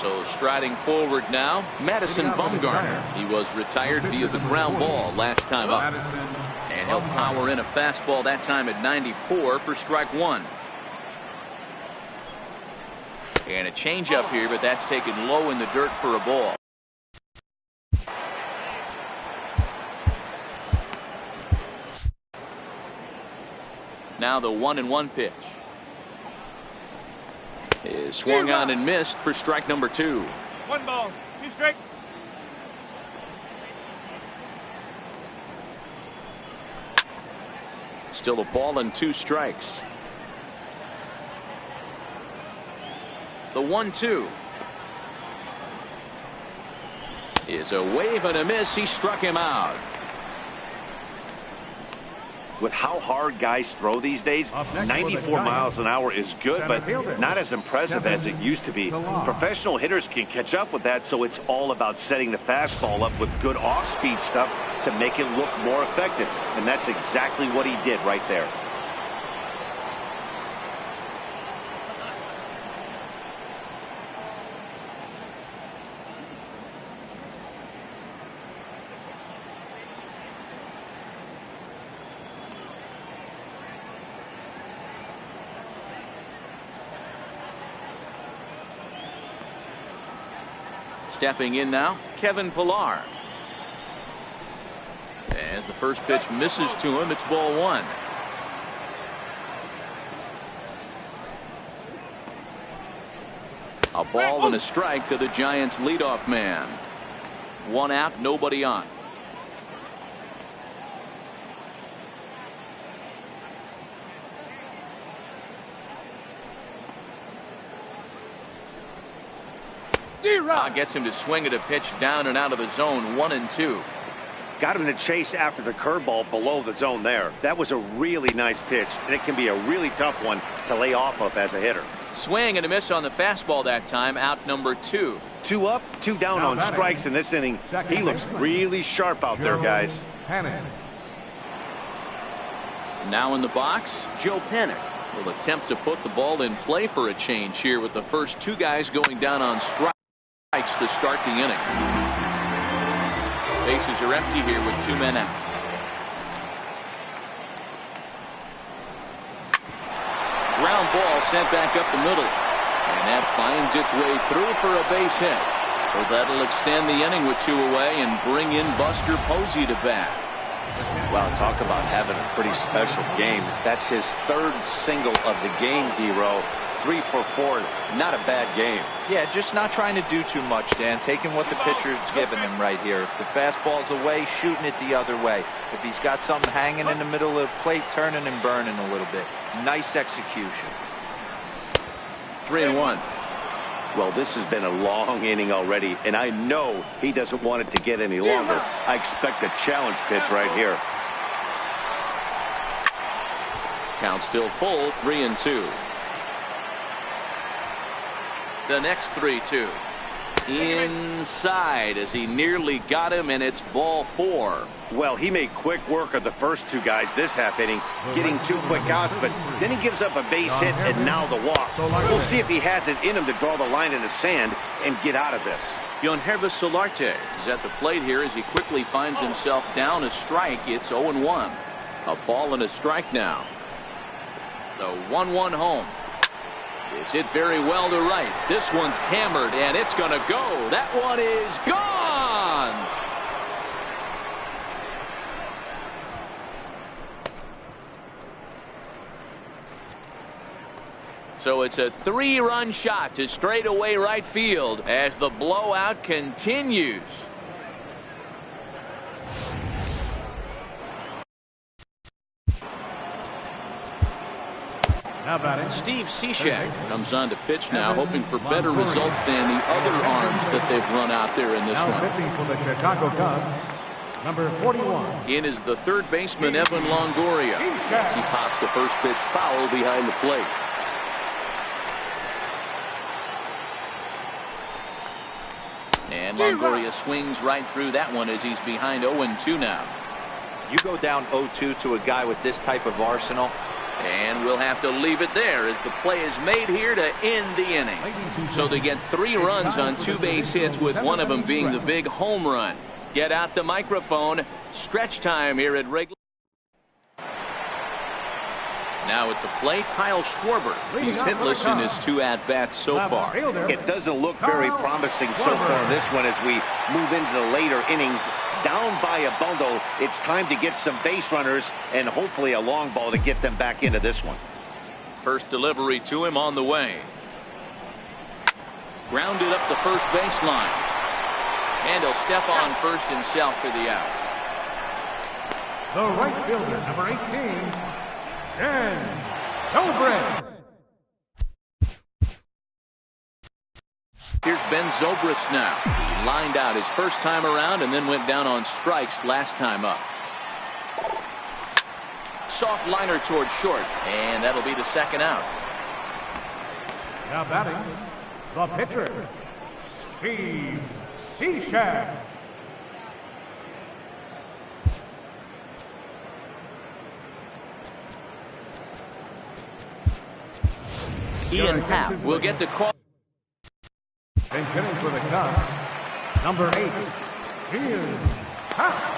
So striding forward now, Madison Bumgarner. He was retired via the ground ball last time up. And he'll power in a fastball that time at 94 for strike 1. And a changeup here, but that's taken low in the dirt for a ball. Now the 1-1 pitch. Is swung on and missed for strike number 2.
1 ball, 2 strikes.
Still a ball and 2 strikes. The 1-2 is a wave and a miss. He struck him out.
With how hard guys throw these days, 94 miles an hour is good, but not as impressive as it used to be. Professional hitters can catch up with that, so it's all about setting the fastball up with good off-speed stuff to make it look more effective. And that's exactly what he did right there.
Stepping in now, Kevin Pillar. As the first pitch misses to him, it's ball 1. A ball and a strike to the Giants leadoff man. 1 out, nobody on. Gets him to swing at a pitch down and out of the zone. 1-2.
Got him to chase after the curveball below the zone there. That was a really nice pitch, and it can be a really tough one to lay off of as a hitter.
Swing and a miss on the fastball that time. Out number 2.
2 up, 2 down on strikes in this inning. He looks really sharp out there, guys.
Now in the box, Joe Panik will attempt to put the ball in play for a change here with the first 2 guys going down on strikes to start the inning. Bases are empty here with 2 men out. Ground ball sent back up the middle, and that finds its way through for a base hit. So that'll extend the inning with 2 away and bring in Buster Posey to bat.
Wow, talk about having a pretty special game. That's his 3rd single of the game, D-Row. 3 for 4, not a bad game.
Yeah, just not trying to do too much, Dan. Taking what the pitcher's giving him right here. If the fastball's away, shooting it the other way. If he's got something hanging in the middle of the plate, turning and burning a little bit. Nice execution.
3-1.
Well, this has been a long inning already, and I know he doesn't want it to get any longer. I expect a challenge pitch right here.
Count still full, 3-2. The next 3-2. Inside as he nearly got him, and it's ball 4.
Well, he made quick work of the first 2 guys this half inning, getting 2 quick outs, but then he gives up a base hit and now the walk. We'll see if he has it in him to draw the line in the sand and get out of this.
Yangervis Solarte is at the plate here as he quickly finds himself down a strike. It's 0-1. A ball and a strike now. The 1-1 home. Is hit very well to right. This one's hammered, and it's going to go. That one is gone. So it's a 3-run shot to straightaway right field as the blowout continues. Steve Cishek comes on to pitch now, hoping for better results than the other arms that they've run out there in this one.
From the Chicago Cubs, number 41.
In is the 3rd baseman, Evan Longoria, as he pops the first pitch foul behind the plate. And Longoria swings right through that one as he's behind 0-2 now.
You go down 0-2 to a guy with this type of arsenal,
and we'll have to leave it there as the play is made here to end the inning. So they get 3 runs on 2 base hits, with one of them being the big home run. Get out the microphone. Stretch time here at Wrigley. Now at the plate, Kyle Schwarber. He's hitless in his 2 at-bats so far.
It doesn't look very promising so far in this one as we move into the later innings. Down by a bundle, it's time to get some base runners and hopefully a long ball to get them back into this one.
First delivery to him on the way. Grounded up the first baseline. And he'll step on first himself for the out.
The right fielder, number 18, Ben Zobrist.
Here's Ben Zobrist now. He lined out his first time around and then went down on strikes last time up. Soft liner towards short, and that'll be the second out.
Now batting, the pitcher, Steve Cishek.
Ian Happ will get the call.
And hitting for the Cubs, number 8, Ian Happ.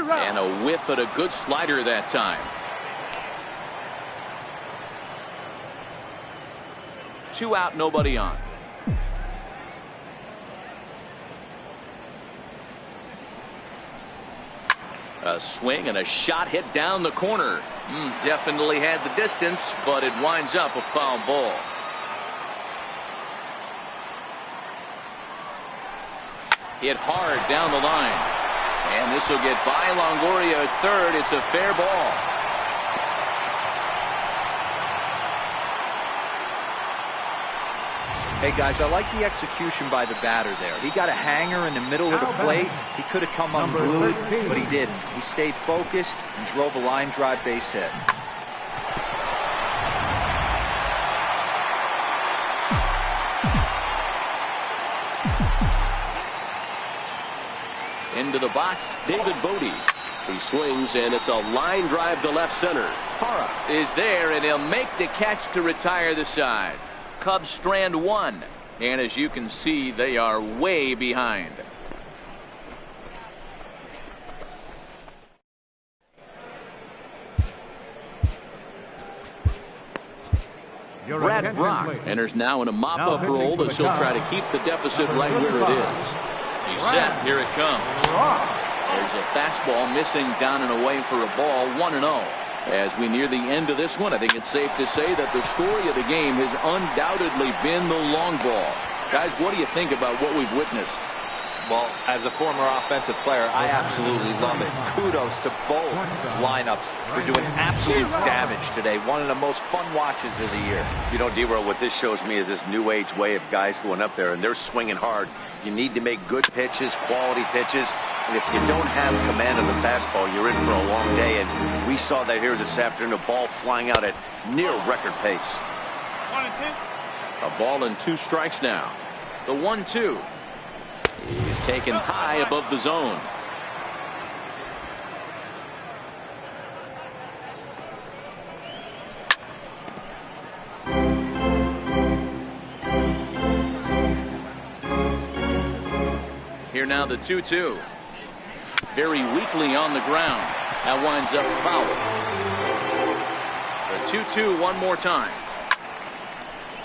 And a whiff at a good slider that time. 2 out, nobody on. A swing and a shot hit down the corner. Definitely had the distance, but it winds up a foul ball. Hit hard down the line. And this will get by Longoria at third. It's a fair ball.
Hey guys, I like the execution by the batter there. He got a hanger in the middle of the plate. He could have come unglued, but he didn't. He stayed focused and drove a line drive base hit.
Into the box,
David Bodie. He swings, and it's a line drive to left center.
Parra is there, and he'll make the catch to retire the side. Cubs strand 1, and as you can see, they are way behind. Brad Brock enters now in a mop-up role as he'll try to keep the deficit right where it is. He's set. Here it comes. There's a fastball missing down and away for a ball. 1-0. As we near the end of this one, I think it's safe to say that the story of the game has undoubtedly been the long ball. Guys, what do you think about what we've witnessed?
Well, as a former offensive player, I absolutely love it. Kudos to both lineups for doing absolute damage today. One of the most fun watches of the year.
You know, D-Roll, what this shows me is this new age way of guys going up there, and they're swinging hard. You need to make good pitches, quality pitches, and if you don't have command of the fastball, you're in for a long day, and we saw that here this afternoon, a ball flying out at near record pace.
1-2.
A ball and 2 strikes now. The 1-2. He's taken high above the zone. Here now the 2-2. Very weakly on the ground. That winds up foul. The 2-2 one more time.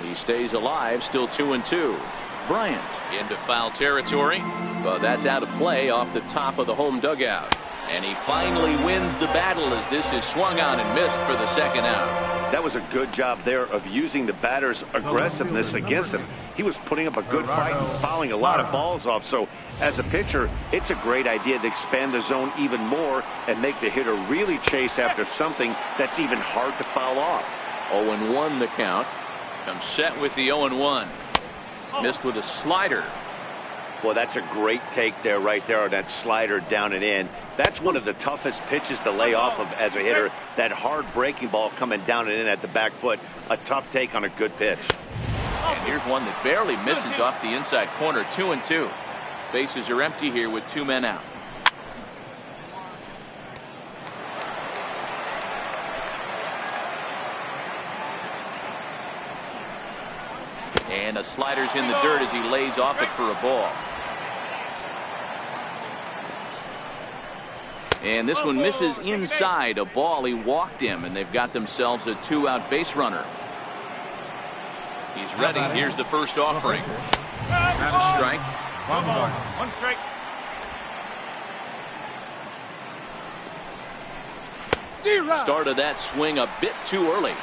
He stays alive, still 2-2. Bryant into foul territory, but that's out of play off the top of the home dugout. And he finally wins the battle as this is swung on and missed for the second out.
That was a good job there of using the batter's aggressiveness against him. He was putting up a good fight and fouling a lot of balls off. So as a pitcher, it's a great idea to expand the zone even more and make the hitter really chase after something that's even hard to foul off.
0-1 the count. Comes set with the 0-1. Missed with a slider.
Well, that's a great take there, right there on that slider down and in. That's one of the toughest pitches to lay off of as a hitter. That hard breaking ball coming down and in at the back foot. A tough take on a good pitch.
And here's one that barely misses off the inside corner. 2-2. Bases are empty here with 2 men out. And a slider's in the dirt as he lays off it for a ball. And this one misses inside a ball. He walked him, and they've got themselves a 2-out base runner. He's ready. Here's the first offering. There's a strike.
1 strike.
Started that swing a bit too early.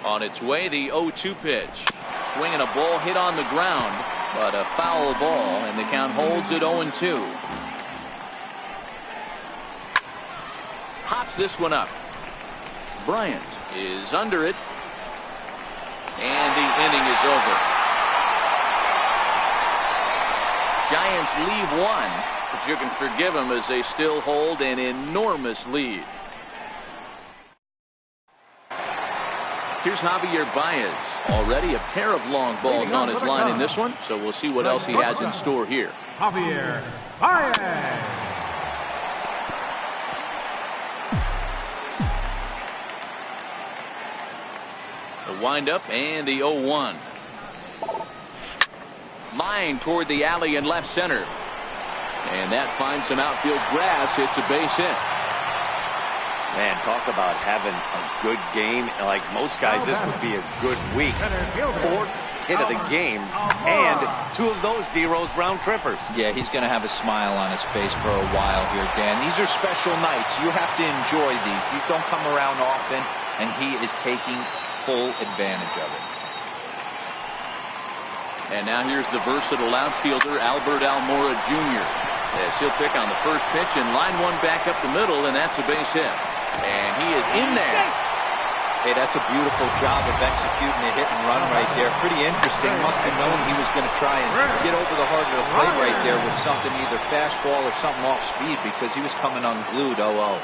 On its way, the 0-2 pitch. Swinging a ball hit on the ground, but a foul ball, and the count holds at 0-2. Pops this one up. Bryant is under it, and the inning is over. Giants leave one, but you can forgive them as they still hold an enormous lead. Here's Javier Baez. Already a pair of long balls on his line in this one, so we'll see what else he has in store here.
Javier Baez.
The windup and the 0-1. Line toward the alley in left center. And that finds some outfield grass. It's a base hit.
Man, talk about having a good game. Like most guys, this would be a good week. Fourth hit of the game, and 2 of those D-Rose round trippers.
Yeah, he's going to have a smile on his face for a while here, Dan. These are special nights. You have to enjoy these. These don't come around often, and he is taking full advantage of it.
And now here's the versatile outfielder, Albert Almora Jr. As he'll pick on the first pitch and line one back up the middle, and that's a base hit. And he is in there.
Hey, that's a beautiful job of executing a hit and run right there. Pretty interesting. Must have known he was going to try and get over the heart of the plate right there with something, either fastball or something off speed, because he was coming unglued 0-0.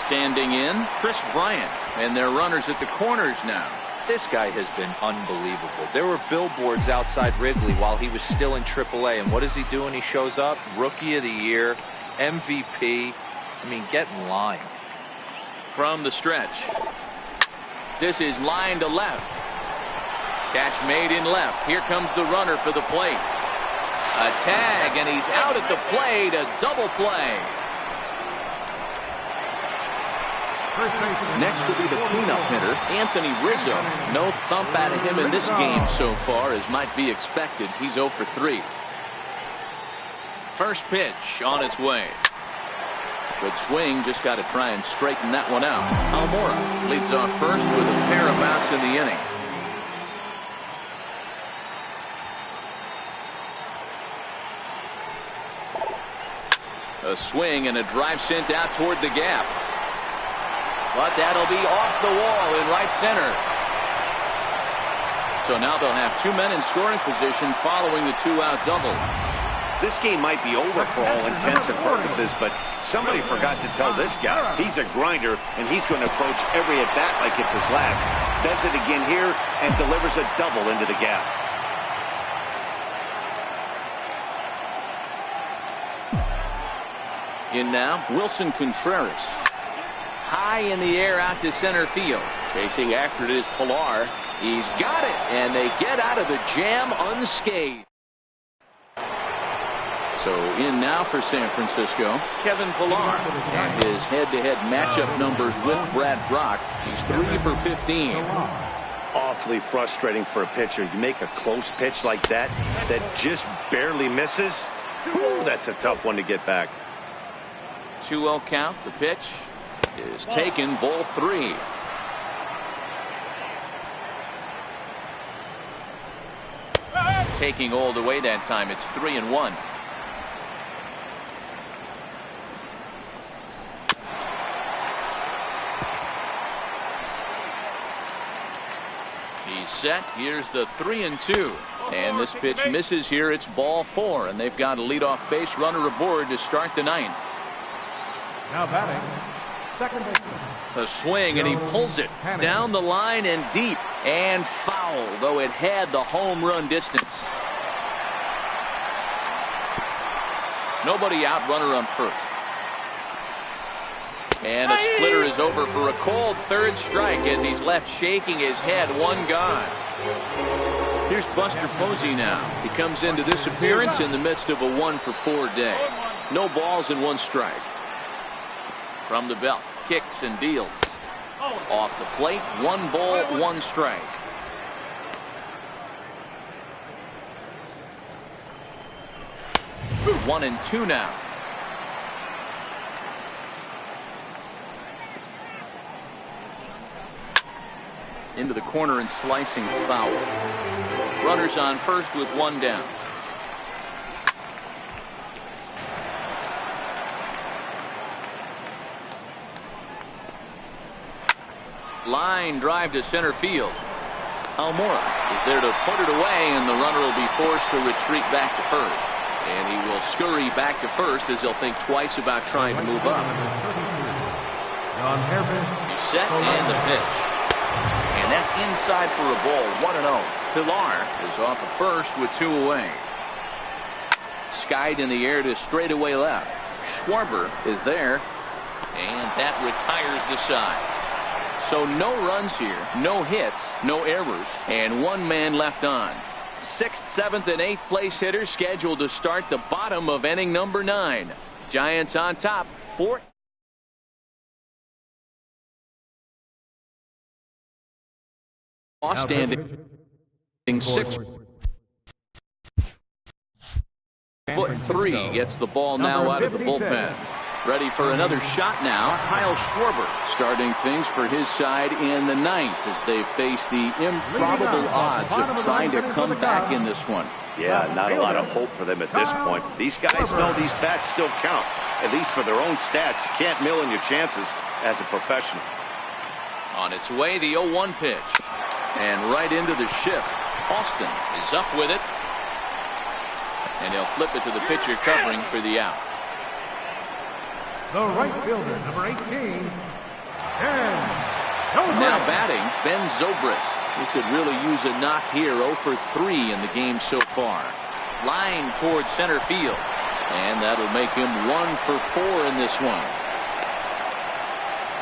Standing in, Chris Bryant, and their runners at the corners now.
This guy has been unbelievable. There were billboards outside Wrigley while he was still in AAA, and what is he doing? He shows up, Rookie of the Year, MVP. I mean, get in line.
From the stretch. This is line to left. Catch made in left. Here comes the runner for the plate. A tag, and he's out at the plate. A double play. Next will be the cleanup hitter, Anthony Rizzo. No thump out of him in this game so far, as might be expected. He's 0 for 3. First pitch on its way. Good swing, just got to try and straighten that one out. Almora leads off first with a pair of outs in the inning. A swing and a drive sent out toward the gap. But that'll be off the wall in right center. So now they'll have 2 men in scoring position following the 2-out double.
This game might be over for all intents and purposes, but somebody forgot to tell this guy he's a grinder, and he's going to approach every at-bat like it's his last. Does it again here and delivers a double into the gap.
In now, Wilson Contreras. High in the air out to center field.
Chasing after it is Pilar.
He's got it, and they get out of the jam unscathed. So in now for San Francisco, Kevin Pilar. And his head-to-head matchup numbers with Brad Brach. He's 3 for 15.
Awfully frustrating for a pitcher. You make a close pitch like that just barely misses. Whew, that's a tough one to get back.
2-0 count. The pitch is taken, ball 3. Taking all the way that time. It's 3-1. He's set. Here's the 3-2. And this pitch misses here. It's ball 4. And they've got a leadoff base runner aboard to start the 9th.
Now batting, second baseman.
A swing, and he pulls it down the line and deep, and foul, though it had the home run distance. Nobody out, runner on first. And a splitter is over for a called third strike as he's left shaking his head. 1 gone. Here's Buster Posey now. He comes into this appearance in the midst of a 1-for-4 day. No balls and 1 strike. From the belt, kicks and deals. Off the plate, 1 ball, 1 strike. into the corner and slicing foul. Runners on first with one down. Line drive to center field. Almora is there to put it away, and the runner will be forced to retreat back to first. And he will scurry back to first as he'll think twice about trying to move up. He's set and the pitch. And that's inside for a ball, 1-0. Pilar is off at first with 2 away. Skied in the air to straightaway left. Schwarber is there, and that retires the side. So no runs here, no hits, no errors, and 1 man left on. 6th, 7th, and 8th place hitters scheduled to start the bottom of inning number 9. Giants on top, 4. Standing 6'3" gets the ball now out of the bullpen. Ready for another shot now. Kyle Schwarber starting things for his side in the 9th as they face the improbable odds of trying to come back in this one.
Yeah, not a lot of hope for them at this point. These guys know these bats still count, at least for their own stats. You can't mill in your chances as a professional.
On its way, the 0-1 pitch. And right into the shift. Austin is up with it. And he'll flip it to the pitcher covering for the out.
The right fielder, number 18, Ben Zobrist.
Now batting, Ben Zobrist. He could really use a knock here. 0 for 3 in the game so far. Line towards center field. And that'll make him 1 for 4 in this one.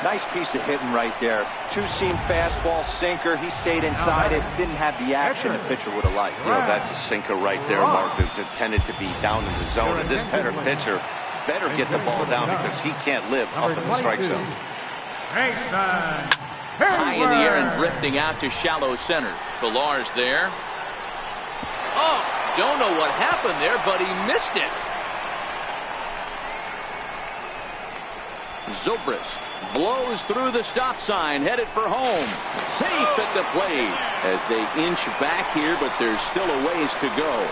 Nice piece of hitting right there. 2-seam fastball, sinker. He stayed inside it. Didn't have the action the pitcher would have liked.
You know, that's a sinker right there, Mark. It's intended to be down in the zone. And this pitcher better get the ball down because he can't live up in the strike zone.
High in the air and drifting out to shallow center. Pilar's there. Oh, don't know what happened there, but he missed it. Zobrist blows through the stop sign, headed for home. Safe at the plate as they inch back here, but there's still a ways to go.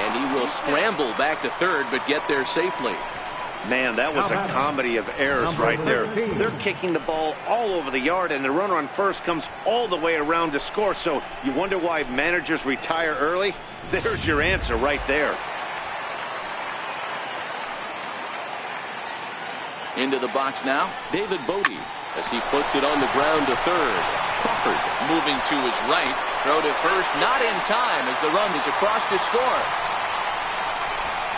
And he will scramble back to third, but get there safely.
Man, that was a comedy of errors right there. They're kicking the ball all over the yard, and the runner on first comes all the way around to score. So you wonder why managers retire early? There's your answer right there.
Into the box now, David Bodie, as he puts it on the ground to third. Crawford moving to his right. Throw to first, not in time as the run is across to score.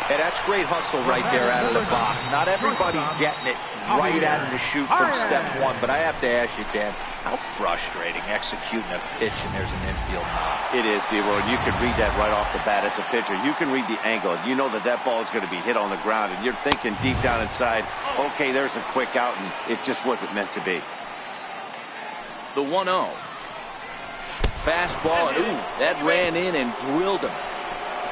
Hey, that's great hustle right there out of the box. Not everybody's getting it right out of the chute from step 1, but I have to ask you, Dan, how frustrating executing a pitch and there's an infield knock.
It is, D-Roy. You can read that right off the bat as a pitcher. You can read the angle. You know that that ball is going to be hit on the ground, and you're thinking deep down inside, okay, there's a quick out, and it just wasn't meant to be.
The 1-0. Fastball, ooh, that ran in and drilled him.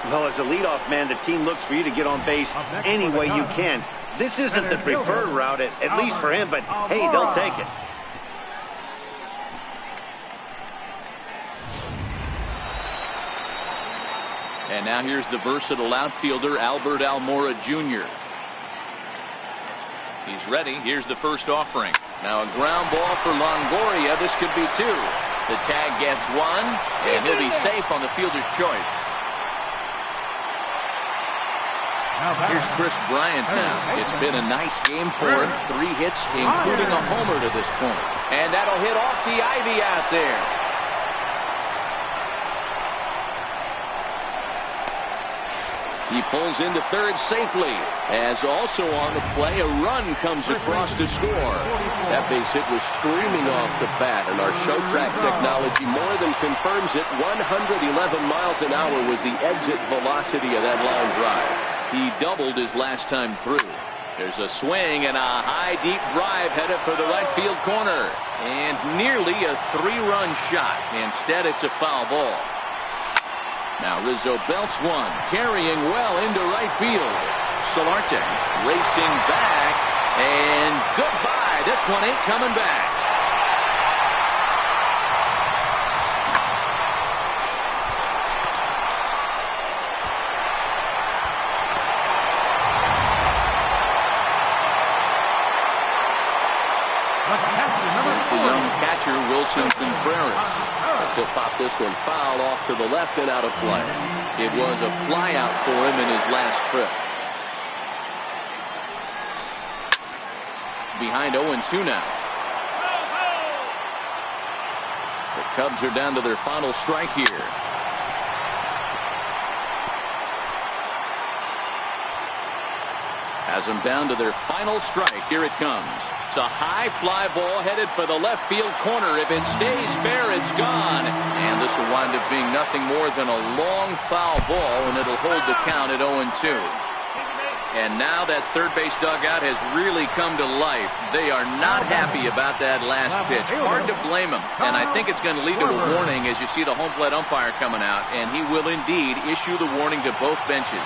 Well, as a leadoff man, the team looks for you to get on base any way you can. This isn't the preferred route, at least for him, but hey, they'll take it.
And now here's the versatile outfielder, Albert Almora Jr. He's ready. Here's the first offering. Now a ground ball for Longoria. This could be 2. The tag gets 1, and he'll be safe on the fielder's choice. Here's Chris Bryant now. It's been a nice game for him. 3 hits, including a homer to this point. And that'll hit off the ivy out there. He pulls into third safely, as also on the play, a run comes across to score. That base hit was screaming off the bat, and our show track technology more than confirms it. 111 miles an hour was the exit velocity of that line drive. He doubled his last time through. There's a swing and a high, deep drive headed for the right field corner. And nearly a 3-run shot. Instead, it's a foul ball. Now Rizzo belts one, carrying well into right field. Solarte racing back, and goodbye. This one ain't coming back. Here's the young catcher, Wilson Contreras.
He'll pop this one foul off to the left and out of play.
It was a flyout for him in his last trip. Behind 0-2 now. The Cubs are down to their final strike here. Has them down to their final strike. Here it comes. It's a high fly ball headed for the left field corner. If it stays fair, it's gone. And this will wind up being nothing more than a long foul ball, and it'll hold the count at 0-2. And now that third base dugout has really come to life. They are not happy about that last pitch. Hard to blame them. And I think it's going to lead to a warning as you see the home plate umpire coming out. And he will indeed issue the warning to both benches.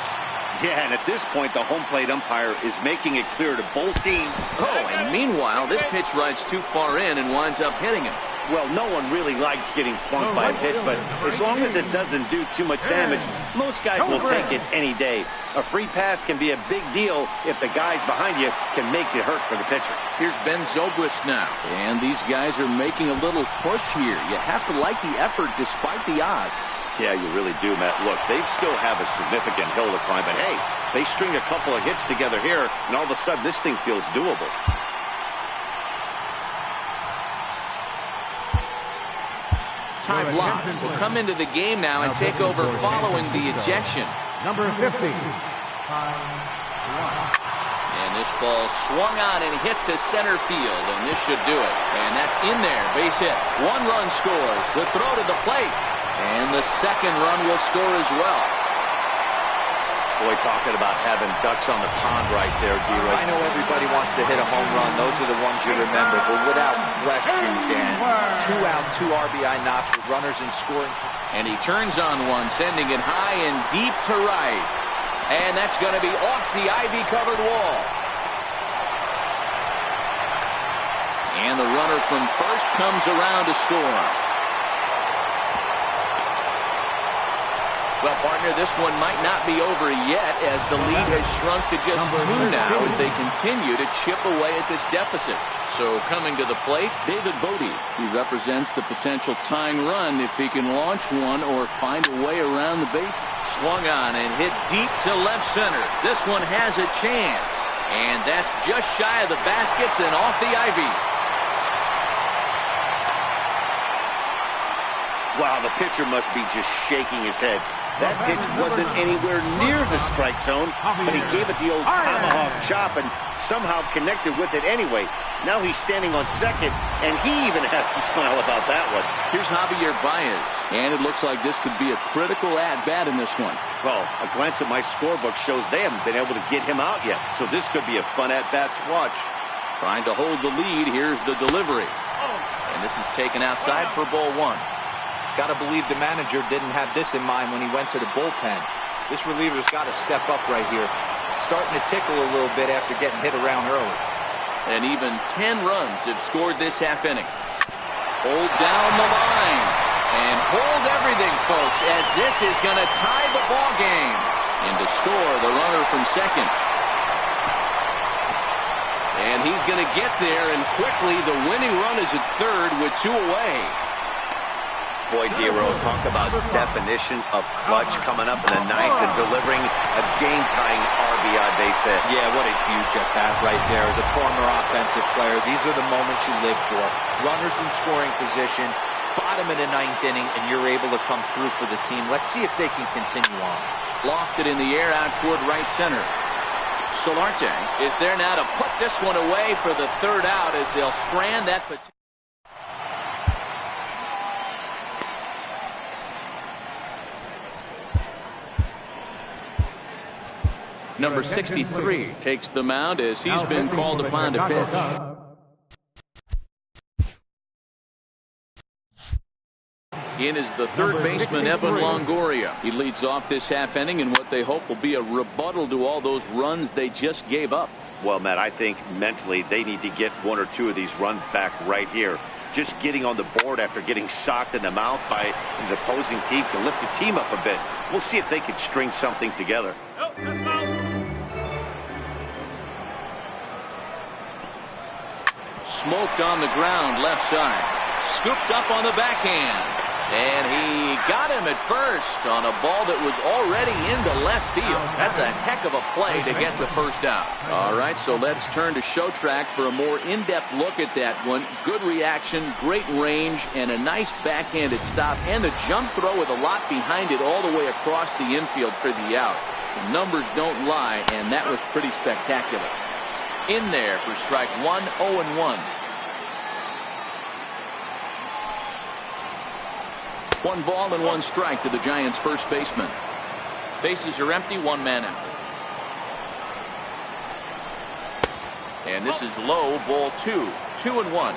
Yeah, and at this point, the home plate umpire is making it clear to both teams.
Oh, and meanwhile, this pitch rides too far in and winds up hitting him.
Well, no one really likes getting plunked by a pitch, but as long as it doesn't do too much damage, most guys will take it any day. A free pass can be a big deal if the guys behind you can make it hurt for the pitcher.
Here's Ben Zobrist now. And these guys are making a little push here. You have to like the effort despite the odds.
Yeah, you really do, Matt. Look, they still have a significant hill to climb, but hey, they string a couple of hits together here, and all of a sudden this thing feels doable.
Ty Blach will come into the game now and take over following the ejection.
Number 50.
And this ball swung on and hit to center field, and this should do it. And that's in there, base hit. One run scores. The throw to the plate. And the second run will score as well.
Boy, talking about having ducks on the pond right there, D-Ray.
I know everybody wants to hit a home run. Those are the ones you remember. But without question, Dan, 2 out, 2 RBI knocks with runners in scoring.
And he turns on one, sending it high and deep to right. And that's going to be off the ivy-covered wall. And the runner from first comes around to score. Well, partner, this one might not be over yet as the lead has shrunk to just 2 now as they continue to chip away at this deficit. So coming to the plate, David Bote. He represents the potential tying run if he can launch one or find a way around the base. Swung on and hit deep to left center. This one has a chance. And that's just shy of the baskets and off the ivy.
Wow, the pitcher must be just shaking his head. That pitch wasn't anywhere near the strike zone, but he gave it the old tomahawk chop and somehow connected with it anyway. Now he's standing on second, and he even has to smile about that one.
Here's Javier Baez, and it looks like this could be a critical at-bat in this one.
Well, a glance at my scorebook shows they haven't been able to get him out yet, so this could be a fun at-bat to watch.
Trying to hold the lead, here's the delivery. And this is taken outside for ball 1.
Got to believe the manager didn't have this in mind when he went to the bullpen. This reliever's got to step up right here. It's starting to tickle a little bit after getting hit around early.
And even 10 runs have scored this half inning. Hold down the line. And hold everything, folks, as this is going to tie the ball game. And to score, the runner from second. And he's going to get there, and quickly the winning run is at third with 2 away.
Boy, Dero, talk about definition of clutch coming up in the 9th and delivering a game-tying RBI base hit.
Yeah, what a huge at-bat right there. As a former offensive player, these are the moments you live for. Runners in scoring position, bottom of the 9th inning, and you're able to come through for the team. Let's see if they can continue on.
Lofted in the air out toward right center. Solarte is there now to put this one away for the third out as they'll strand that potential. Number 63 takes the mound as he's been called upon to pitch. In is the third baseman, Evan Longoria. He leads off this half inning in what they hope will be a rebuttal to all those runs they just gave up.
Well, Matt, I think mentally they need to get 1 or 2 of these runs back right here. Just getting on the board after getting socked in the mouth by the opposing team can lift the team up a bit. We'll see if they can string something together.
Let's go.
Smoked on the ground left side. Scooped up on the backhand. And he got him at first on a ball that was already into left field. That's a heck of a play to get the first out. All right, so let's turn to Show Track for a more in-depth look at that one. Good reaction, great range, and a nice backhanded stop. And the jump throw with a lot behind it all the way across the infield for the out. The numbers don't lie, and that was pretty spectacular. In there for strike one, 0-1. One ball and one strike to the Giants' first baseman. Bases are empty, one man out. And this is low, ball 2, 2-1.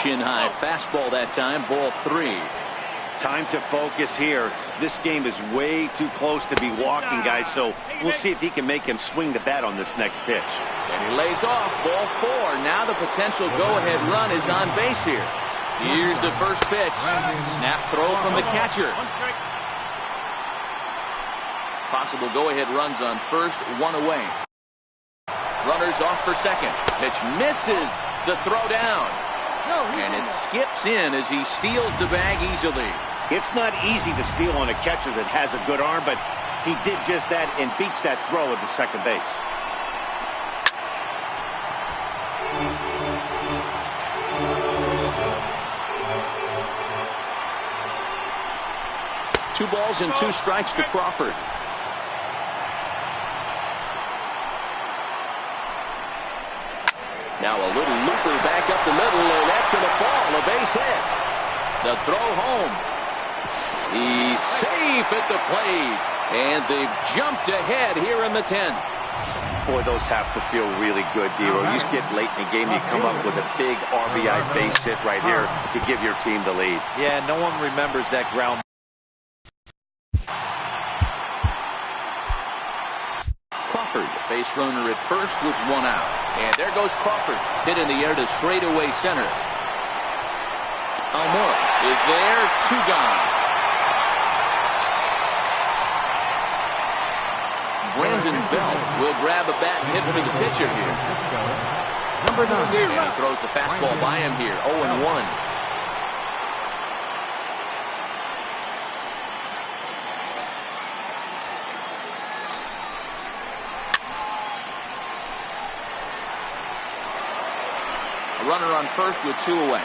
Shin high fastball that time, ball 3.
Time to focus here. This game is way too close to be walking, guys, so we'll see if he can make him swing the bat on this next pitch.
And he lays off, ball 4. Now the potential go-ahead run is on base here. Here's the first pitch. Snap throw from the catcher. Possible go-ahead runs on first, one away. Runners off for second. Pitch misses the throw down. And it skips in as he steals the bag easily.
It's not easy to steal on a catcher that has a good arm, but he did just that and beats that throw at the second base.
Two balls and two strikes to Crawford. Now a little looper back up the middle, and that's going to fall. A base hit. The throw home. He's safe at the plate. And they've jumped ahead here in the 10th.
Boy, those have to feel really good, Dero. You get late in the game, you come up with a big RBI base hit right here to give your team the lead.
Yeah, no one remembers that ground.
Crawford, base runner at first with one out. And there goes Crawford. Hit in the air to straightaway center. Almora is there. Two gone. Brandon Belt will grab a bat and hit for the pitcher here.
Number 9.
And he throws the fastball by him here. 0-1. Runner on first with two away.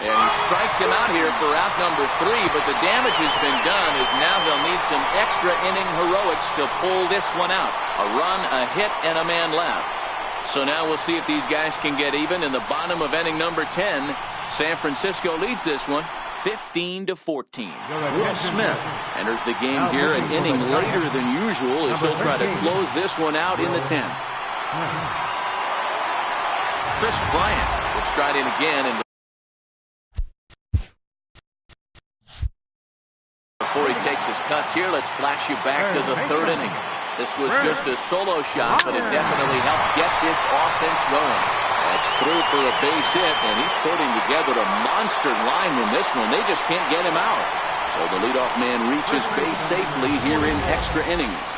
And he strikes him out here for out number 3, but the damage has been done as now they'll need some extra inning heroics to pull this one out. A run, a hit, and a man left. So now we'll see if these guys can get even in the bottom of inning number 10. San Francisco leads this one 15-14. Will Smith enters the game here an inning later than usual as he'll try to close this one out in the 10th. Chris Bryant will stride in again. And before he takes his cuts here, let's flash you back to the 3rd inning. This was just a solo shot, but it definitely helped get this offense going. That's through for a base hit, and he's putting together a monster line in this one. They just can't get him out. So the leadoff man reaches base safely here in extra innings.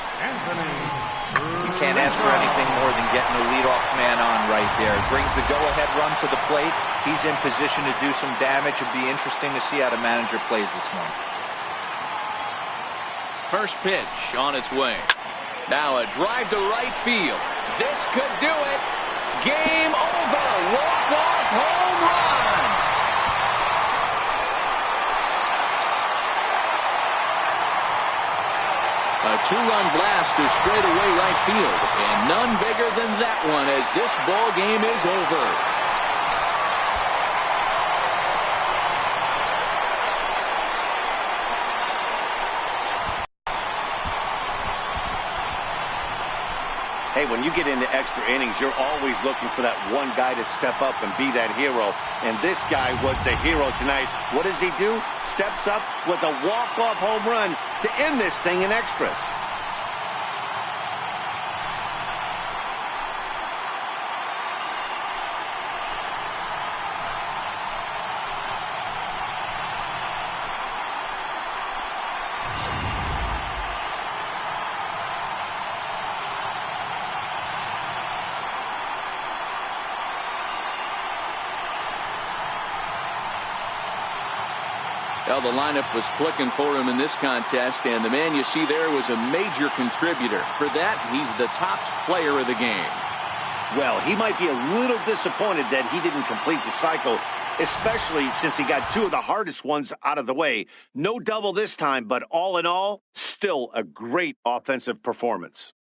You can't ask for anything more than getting the leadoff man on right there. Brings the go-ahead run to the plate. He's in position to do some damage. It'll be interesting to see how the manager plays this one.
First pitch on its way. Now a drive to right field. This could do it. Game over. Walk-off home run. A two-run blast to straightaway right field. And none bigger than that one as this ball game is over.
Hey, when you get into extra innings, you're always looking for that one guy to step up and be that hero. And this guy was the hero tonight. What does he do? Steps up with a walk-off home run to end this thing in extras.
Well, the lineup was clicking for him in this contest, and the man you see there was a major contributor. For that, he's the top player of the game.
Well, he might be a little disappointed that he didn't complete the cycle, especially since he got two of the hardest ones out of the way. No double this time, but all in all, still a great offensive performance.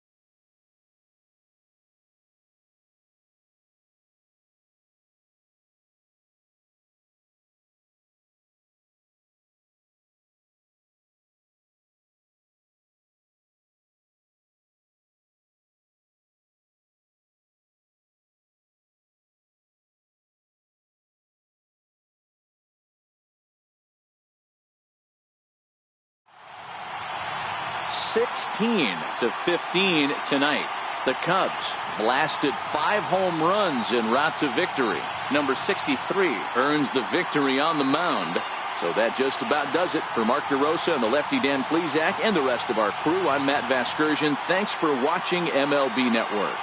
(16-15) tonight. The Cubs blasted 5 home runs en route to victory. Number 63 earns the victory on the mound. So that just about does it for Mark DeRosa and the lefty Dan Plesac and the rest of our crew. I'm Matt Vasgersian. Thanks for watching MLB Network.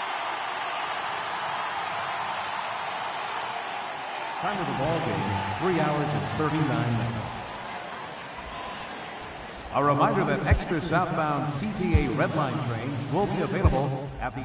Time of the ball game, 3 hours and 39 minutes. A reminder that extra southbound CTA Red Line trains will be available at the